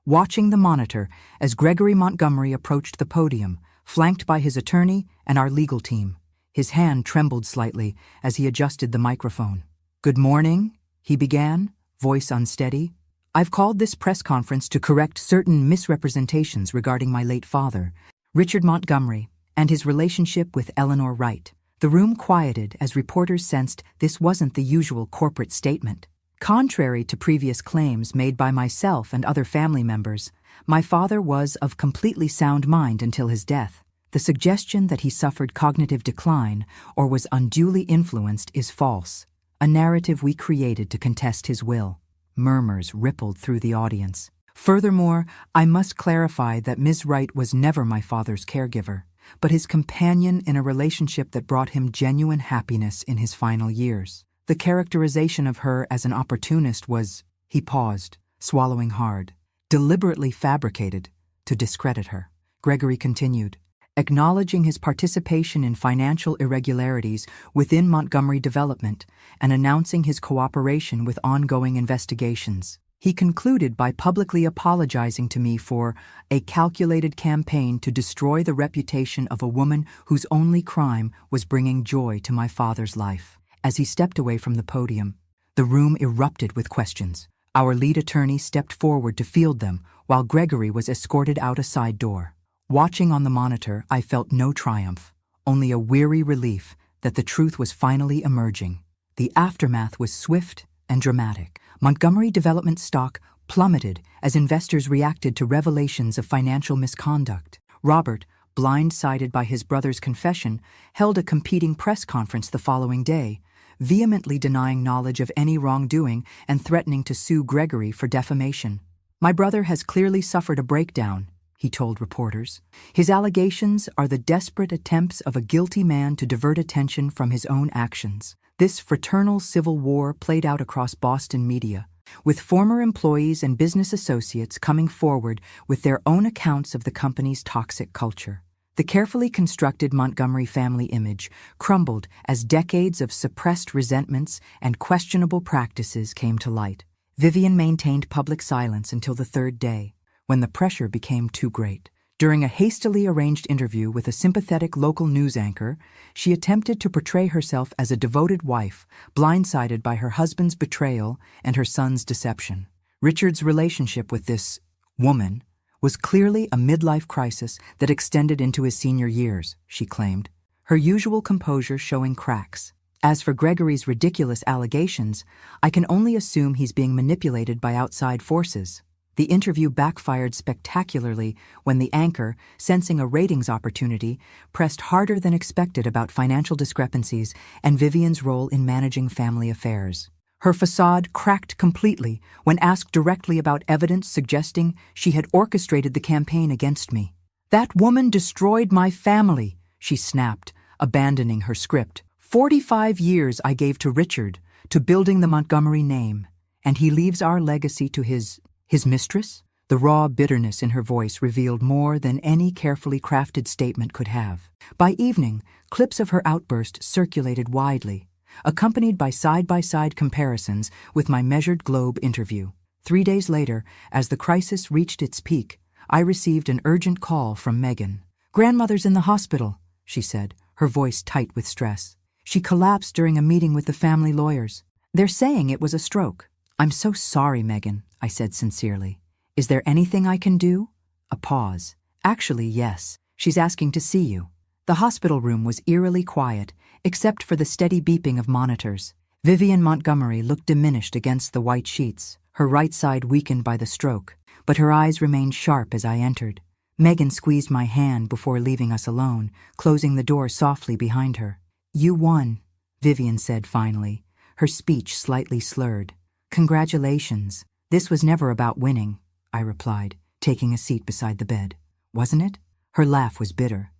watching the monitor as Gregory Montgomery approached the podium, flanked by his attorney and our legal team. His hand trembled slightly as he adjusted the microphone. Good morning, he began, voice unsteady. I've called this press conference to correct certain misrepresentations regarding my late father, Richard Montgomery, and his relationship with Eleanor Wright. The room quieted as reporters sensed this wasn't the usual corporate statement. Contrary to previous claims made by myself and other family members, my father was of completely sound mind until his death. The suggestion that he suffered cognitive decline or was unduly influenced is false, a narrative we created to contest his will. Murmurs rippled through the audience. Furthermore, I must clarify that Ms. Wright was never my father's caregiver, but his companion in a relationship that brought him genuine happiness in his final years. The characterization of her as an opportunist was, he paused, swallowing hard, deliberately fabricated to discredit her. Gregory continued, acknowledging his participation in financial irregularities within Montgomery Development and announcing his cooperation with ongoing investigations. He concluded by publicly apologizing to me for a calculated campaign to destroy the reputation of a woman whose only crime was bringing joy to my father's life. As he stepped away from the podium, the room erupted with questions. Our lead attorney stepped forward to field them, while Gregory was escorted out a side door. Watching on the monitor, I felt no triumph, only a weary relief that the truth was finally emerging. The aftermath was swift and dramatic. Montgomery Development stock plummeted as investors reacted to revelations of financial misconduct. Robert, blindsided by his brother's confession, held a competing press conference the following day, vehemently denying knowledge of any wrongdoing and threatening to sue Gregory for defamation. My brother has clearly suffered a breakdown, he told reporters. His allegations are the desperate attempts of a guilty man to divert attention from his own actions. This fraternal civil war played out across Boston media, with former employees and business associates coming forward with their own accounts of the company's toxic culture. The carefully constructed Montgomery family image crumbled as decades of suppressed resentments and questionable practices came to light. Vivian maintained public silence until the third day, when the pressure became too great. During a hastily arranged interview with a sympathetic local news anchor, she attempted to portray herself as a devoted wife, blindsided by her husband's betrayal and her son's deception. Richard's relationship with this woman was clearly a midlife crisis that extended into his senior years, she claimed, her usual composure showing cracks. As for Gregory's ridiculous allegations, I can only assume he's being manipulated by outside forces. The interview backfired spectacularly when the anchor, sensing a ratings opportunity, pressed harder than expected about financial discrepancies and Vivian's role in managing family affairs. Her facade cracked completely when asked directly about evidence suggesting she had orchestrated the campaign against me. "That woman destroyed my family," she snapped, abandoning her script. 45 years I gave to Richard, to building the Montgomery name, and he leaves our legacy to his mistress?" The raw bitterness in her voice revealed more than any carefully crafted statement could have. By evening, clips of her outburst circulated widely, accompanied by side-by-side comparisons with my Measured Globe interview. 3 days later, as the crisis reached its peak, I received an urgent call from Megan. "Grandmother's in the hospital," she said, her voice tight with stress. "She collapsed during a meeting with the family lawyers. They're saying it was a stroke." "I'm so sorry, Megan," I said sincerely. "Is there anything I can do?" A pause. "Actually, yes. She's asking to see you." The hospital room was eerily quiet, except for the steady beeping of monitors. Vivian Montgomery looked diminished against the white sheets, her right side weakened by the stroke, but her eyes remained sharp as I entered. Megan squeezed my hand before leaving us alone, closing the door softly behind her. "You won," Vivian said finally, her speech slightly slurred. "Congratulations. This was never about winning," I replied, taking a seat beside the bed. "Wasn't it?" Her laugh was bitter.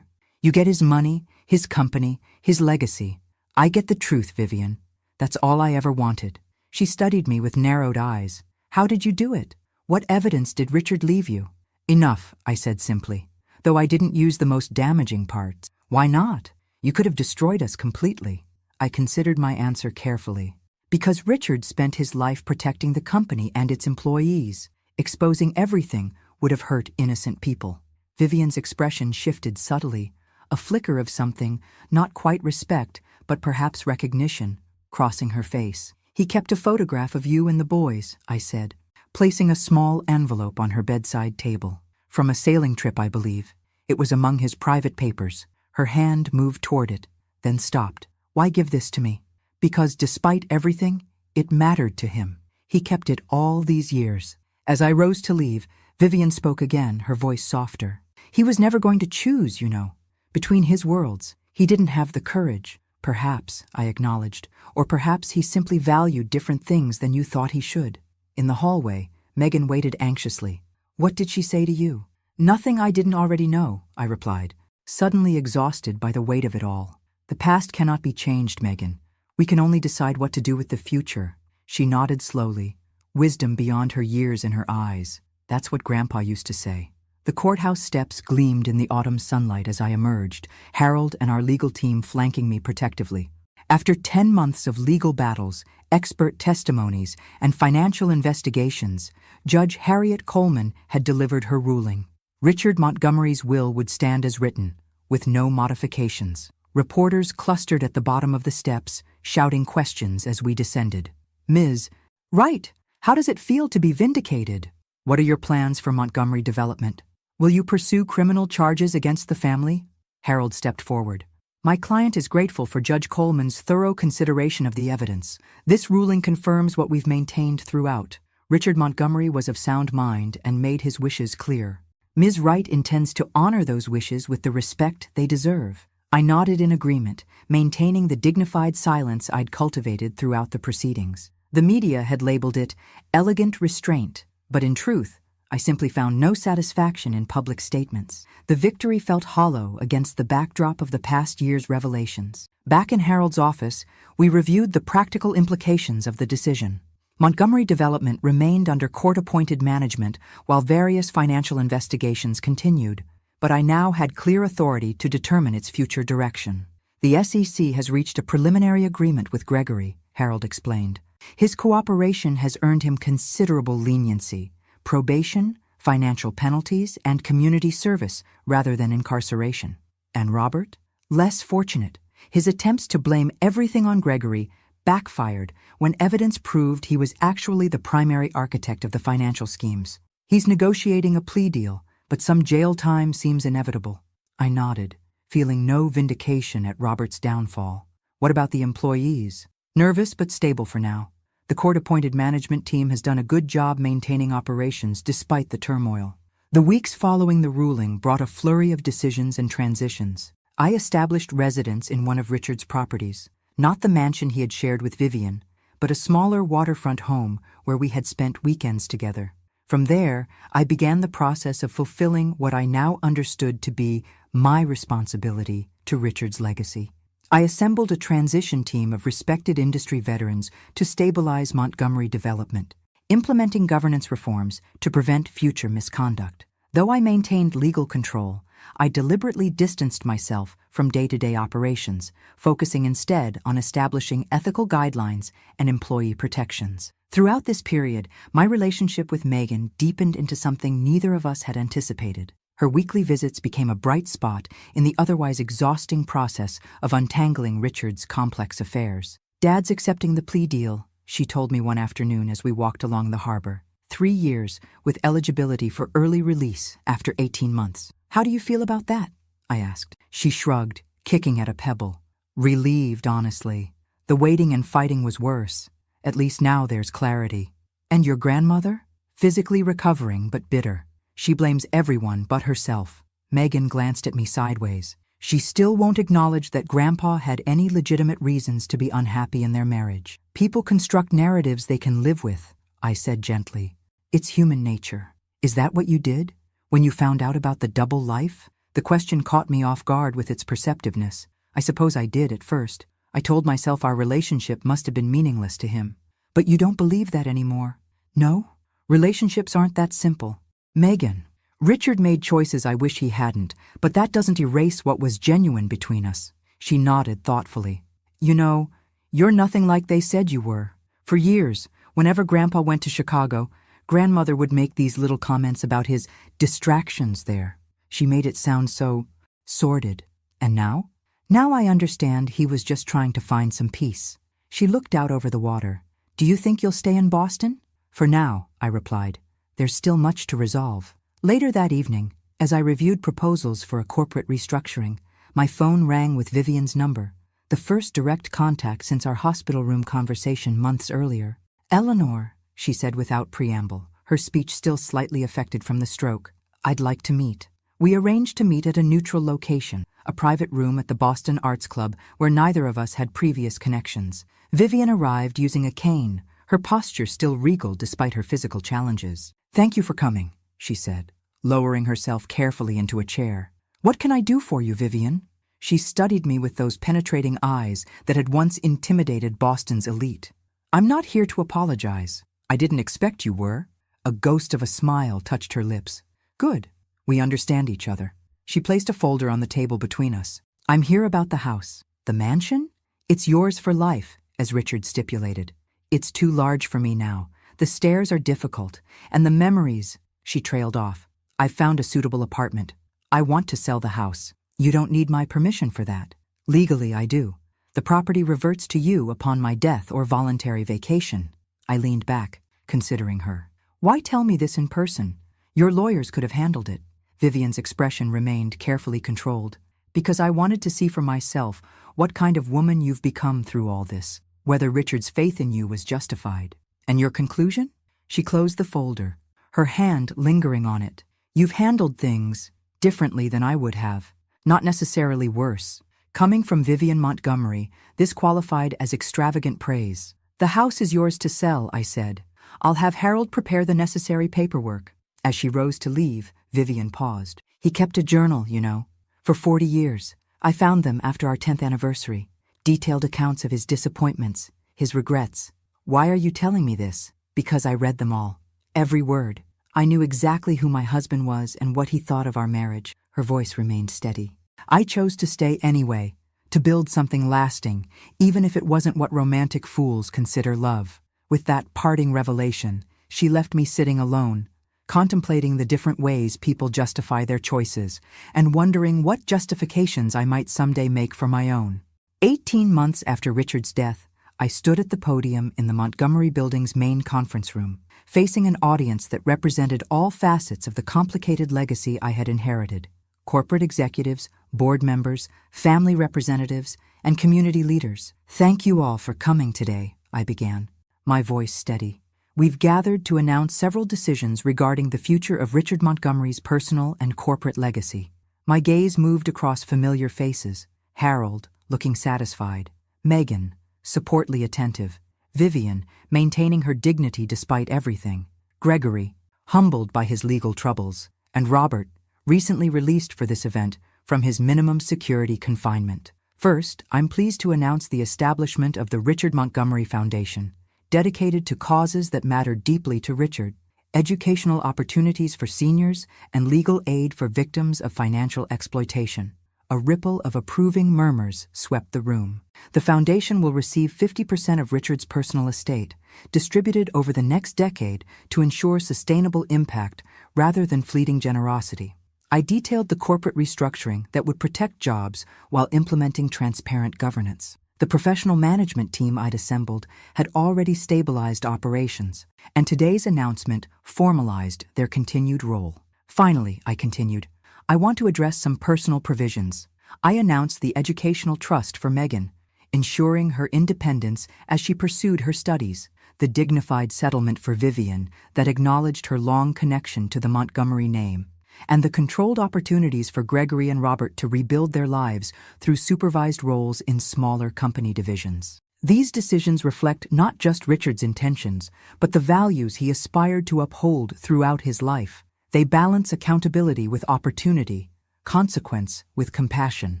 "You get his money, his company, his legacy. I get the truth, Vivian. That's all I ever wanted." She studied me with narrowed eyes. "How did you do it? What evidence did Richard leave you?" "Enough," I said simply, though I didn't use the most damaging parts. "Why not? You could have destroyed us completely." I considered my answer carefully. "Because Richard spent his life protecting the company and its employees. Exposing everything would have hurt innocent people." Vivian's expression shifted subtly, a flicker of something, not quite respect, but perhaps recognition, crossing her face. "He kept a photograph of you and the boys," I said, placing a small envelope on her bedside table. "From a sailing trip, I believe. It was among his private papers." Her hand moved toward it, then stopped. "Why give this to me?" "Because despite everything, it mattered to him. He kept it all these years." As I rose to leave, Vivian spoke again, her voice softer. "He was never going to choose, you know. Between his worlds, he didn't have the courage." "Perhaps," I acknowledged, "or perhaps he simply valued different things than you thought he should." In the hallway, Megan waited anxiously. "What did she say to you?" "Nothing I didn't already know," I replied, suddenly exhausted by the weight of it all. "The past cannot be changed, Megan. We can only decide what to do with the future." She nodded slowly, wisdom beyond her years in her eyes. "That's what Grandpa used to say." The courthouse steps gleamed in the autumn sunlight as I emerged, Harold and our legal team flanking me protectively. After 10 months of legal battles, expert testimonies, and financial investigations, Judge Harriet Coleman had delivered her ruling. Richard Montgomery's will would stand as written, with no modifications. Reporters clustered at the bottom of the steps, shouting questions as we descended. "Ms. Wright, how does it feel to be vindicated? What are your plans for Montgomery development? Will you pursue criminal charges against the family?" Harold stepped forward. "My client is grateful for Judge Coleman's thorough consideration of the evidence. This ruling confirms what we've maintained throughout. Richard Montgomery was of sound mind and made his wishes clear. Ms. Wright intends to honor those wishes with the respect they deserve." I nodded in agreement, maintaining the dignified silence I'd cultivated throughout the proceedings. The media had labeled it elegant restraint, but in truth, I simply found no satisfaction in public statements. The victory felt hollow against the backdrop of the past year's revelations. Back in Harold's office, we reviewed the practical implications of the decision. Montgomery Development remained under court-appointed management while various financial investigations continued, but I now had clear authority to determine its future direction. "The SEC has reached a preliminary agreement with Gregory," Harold explained. "His cooperation has earned him considerable leniency, probation, financial penalties, and community service rather than incarceration. And Robert? Less fortunate. His attempts to blame everything on Gregory backfired when evidence proved he was actually the primary architect of the financial schemes. He's negotiating a plea deal, but some jail time seems inevitable." I nodded, feeling no vindication at Robert's downfall. "What about the employees?" "Nervous but stable for now. The court-appointed management team has done a good job maintaining operations despite the turmoil. The weeks following the ruling brought a flurry of decisions and transitions. I established residence in one of Richard's properties, not the mansion he had shared with Vivian, but a smaller waterfront home where we had spent weekends together. From there, I began the process of fulfilling what I now understood to be my responsibility to Richard's legacy. I assembled a transition team of respected industry veterans to stabilize Montgomery development, implementing governance reforms to prevent future misconduct. Though I maintained legal control, I deliberately distanced myself from day-to-day operations, focusing instead on establishing ethical guidelines and employee protections. Throughout this period, my relationship with Megan deepened into something neither of us had anticipated. Her weekly visits became a bright spot in the otherwise exhausting process of untangling Richard's complex affairs. "Dad's accepting the plea deal," she told me one afternoon as we walked along the harbor. 3 years with eligibility for early release after 18 months. "How do you feel about that?" I asked. She shrugged, kicking at a pebble. "Relieved, honestly. The waiting and fighting was worse. At least now there's clarity." "And your grandmother?" "Physically recovering, but bitter. She blames everyone but herself." Megan glanced at me sideways. "She still won't acknowledge that Grandpa had any legitimate reasons to be unhappy in their marriage. People construct narratives they can live with," I said gently. "It's human nature." "Is that what you did? When you found out about the double life?" The question caught me off guard with its perceptiveness. I suppose I did at first. I told myself our relationship must have been meaningless to him. "But you don't believe that anymore?" "No. Relationships aren't that simple." "Megan, Richard made choices I wish he hadn't, but that doesn't erase what was genuine between us." She nodded thoughtfully. "You know, you're nothing like they said you were. For years, whenever Grandpa went to Chicago, Grandmother would make these little comments about his distractions there. She made it sound so sordid. And now? Now I understand he was just trying to find some peace." She looked out over the water. "Do you think you'll stay in Boston?" "For now," I replied. "There's still much to resolve." Later that evening, as I reviewed proposals for a corporate restructuring, my phone rang with Vivian's number, the first direct contact since our hospital room conversation months earlier. "Eleanor," she said without preamble, her speech still slightly affected from the stroke, "I'd like to meet." We arranged to meet at a neutral location, a private room at the Boston Arts Club where neither of us had previous connections. Vivian arrived using a cane, her posture still regal despite her physical challenges. "Thank you for coming," she said, lowering herself carefully into a chair. "What can I do for you, Vivian?" She studied me with those penetrating eyes that had once intimidated Boston's elite. "I'm not here to apologize. I didn't expect you were." A ghost of a smile touched her lips. "Good. We understand each other." She placed a folder on the table between us. "I'm here about the house." "The mansion?" "It's yours for life, as Richard stipulated. It's too large for me now. The stairs are difficult, and the memories—" She trailed off. "I've found a suitable apartment. I want to sell the house." "You don't need my permission for that." "Legally, I do. The property reverts to you upon my death or voluntary vacation." I leaned back, considering her. "Why tell me this in person? Your lawyers could have handled it." Vivian's expression remained carefully controlled. "Because I wanted to see for myself what kind of woman you've become through all this, whether Richard's faith in you was justified." "And your conclusion?" She closed the folder, her hand lingering on it. "You've handled things differently than I would have, not necessarily worse." Coming from Vivian Montgomery, this qualified as extravagant praise. "The house is yours to sell," I said. "I'll have Harold prepare the necessary paperwork." As she rose to leave, Vivian paused. "He kept a journal, you know, for 40 years. I found them after our 10th anniversary. Detailed accounts of his disappointments, his regrets. Why are you telling me this?" "Because I read them all. Every word. I knew exactly who my husband was and what he thought of our marriage." Her voice remained steady. "I chose to stay anyway, to build something lasting, even if it wasn't what romantic fools consider love." With that parting revelation, she left me sitting alone, contemplating the different ways people justify their choices, and wondering what justifications I might someday make for my own. 18 months after Richard's death, I stood at the podium in the Montgomery Building's main conference room, facing an audience that represented all facets of the complicated legacy I had inherited: corporate executives, board members, family representatives, and community leaders. "Thank you all for coming today," I began. my voice steady. We've gathered to announce several decisions regarding the future of Richard Montgomery's personal and corporate legacy. My gaze moved across familiar faces. Harold, looking satisfied. Megan, supportly attentive. Vivian, maintaining her dignity despite everything. Gregory, humbled by his legal troubles. And Robert, recently released for this event from his minimum security confinement. First, I'm pleased to announce the establishment of the Richard Montgomery Foundation, dedicated to causes that matter deeply to Richard: educational opportunities for seniors and legal aid for victims of financial exploitation. A ripple of approving murmurs swept the room. The foundation will receive 50% of Richard's personal estate, distributed over the next decade to ensure sustainable impact rather than fleeting generosity. I detailed the corporate restructuring that would protect jobs while implementing transparent governance. The professional management team I'd assembled had already stabilized operations, and today's announcement formalized their continued role. Finally, I continued, I want to address some personal provisions. I announced the educational trust for Megan, ensuring her independence as she pursued her studies, the dignified settlement for Vivian that acknowledged her long connection to the Montgomery name, and the controlled opportunities for Gregory and Robert to rebuild their lives through supervised roles in smaller company divisions. These decisions reflect not just Richard's intentions, but the values he aspired to uphold throughout his life. They balance accountability with opportunity, consequence with compassion.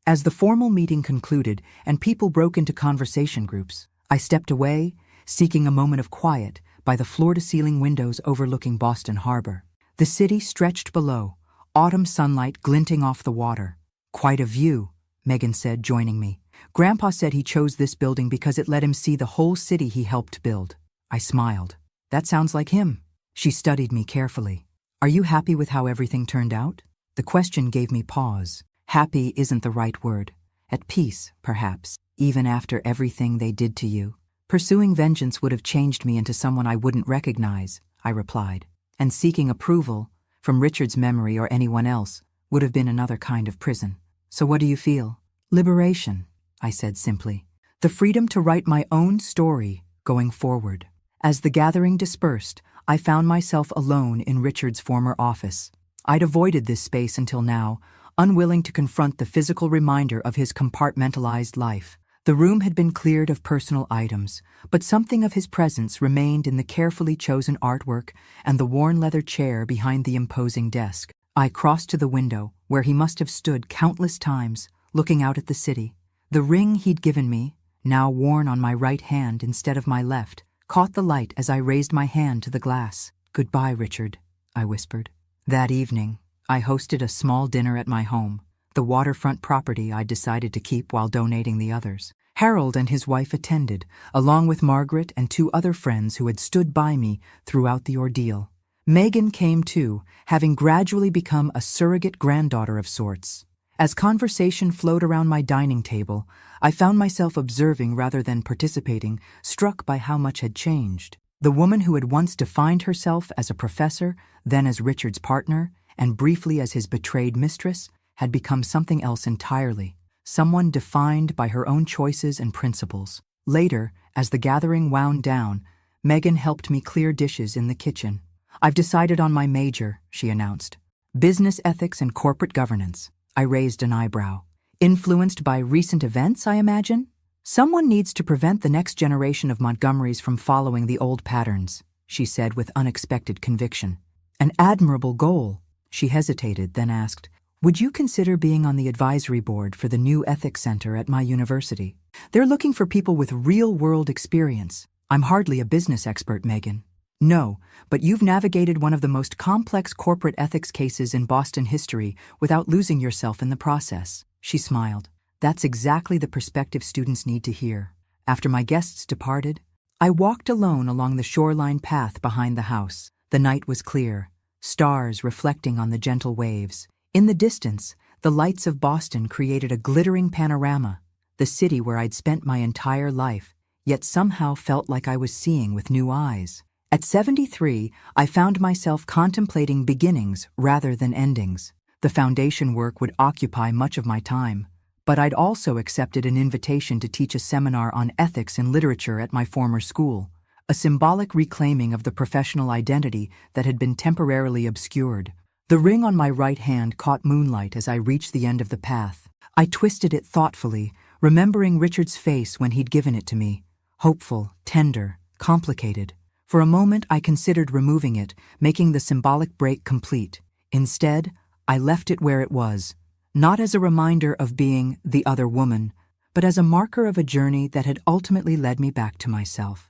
As the formal meeting concluded and people broke into conversation groups, I stepped away, seeking a moment of quiet by the floor-to-ceiling windows overlooking Boston Harbor. The city stretched below, autumn sunlight glinting off the water. Quite a view, Megan said, joining me. Grandpa said he chose this building because it let him see the whole city he helped build. I smiled. That sounds like him. She studied me carefully. Are you happy with how everything turned out? The question gave me pause. Happy isn't the right word. At peace, perhaps, even after everything they did to you. Pursuing vengeance would have changed me into someone I wouldn't recognize, I replied. And seeking approval, from Richard's memory or anyone else, would have been another kind of prison. So what do you feel? Liberation, I said simply. The freedom to write my own story going forward. As the gathering dispersed, I found myself alone in Richard's former office. I'd avoided this space until now, unwilling to confront the physical reminder of his compartmentalized life. The room had been cleared of personal items, but something of his presence remained in the carefully chosen artwork and the worn leather chair behind the imposing desk. I crossed to the window, where he must have stood countless times, looking out at the city. The ring he'd given me, now worn on my right hand instead of my left, caught the light as I raised my hand to the glass. Goodbye, Richard, I whispered. That evening, I hosted a small dinner at my home, the waterfront property I'd decided to keep while donating the others. Harold and his wife attended, along with Margaret and 2 other friends who had stood by me throughout the ordeal. Megan came too, having gradually become a surrogate granddaughter of sorts. As conversation flowed around my dining table, I found myself observing rather than participating, struck by how much had changed. The woman who had once defined herself as a professor, then as Richard's partner, and briefly as his betrayed mistress, had become something else entirely, someone defined by her own choices and principles. Later, as the gathering wound down, Megan helped me clear dishes in the kitchen. I've decided on my major, she announced. Business ethics and corporate governance. I raised an eyebrow. Influenced by recent events, I imagine? Someone needs to prevent the next generation of Montgomerys from following the old patterns, she said with unexpected conviction. An admirable goal. She hesitated, then asked, would you consider being on the advisory board for the new ethics center at my university? They're looking for people with real-world experience. I'm hardly a business expert, Megan. No, but you've navigated one of the most complex corporate ethics cases in Boston history without losing yourself in the process. She smiled. That's exactly the perspective students need to hear. After my guests departed, I walked alone along the shoreline path behind the house. The night was clear, stars reflecting on the gentle waves. In the distance, the lights of Boston created a glittering panorama, the city where I'd spent my entire life, yet somehow felt like I was seeing with new eyes. At 73, I found myself contemplating beginnings rather than endings. The foundation work would occupy much of my time, but I'd also accepted an invitation to teach a seminar on ethics in literature at my former school, a symbolic reclaiming of the professional identity that had been temporarily obscured. The ring on my right hand caught moonlight as I reached the end of the path. I twisted it thoughtfully, remembering Richard's face when he'd given it to me. Hopeful, tender, complicated. For a moment I considered removing it, making the symbolic break complete. Instead, I left it where it was, not as a reminder of being the other woman, but as a marker of a journey that had ultimately led me back to myself.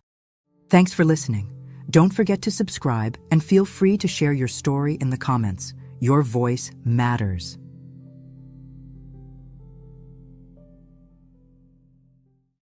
Thanks for listening. Don't forget to subscribe and feel free to share your story in the comments. Your voice matters.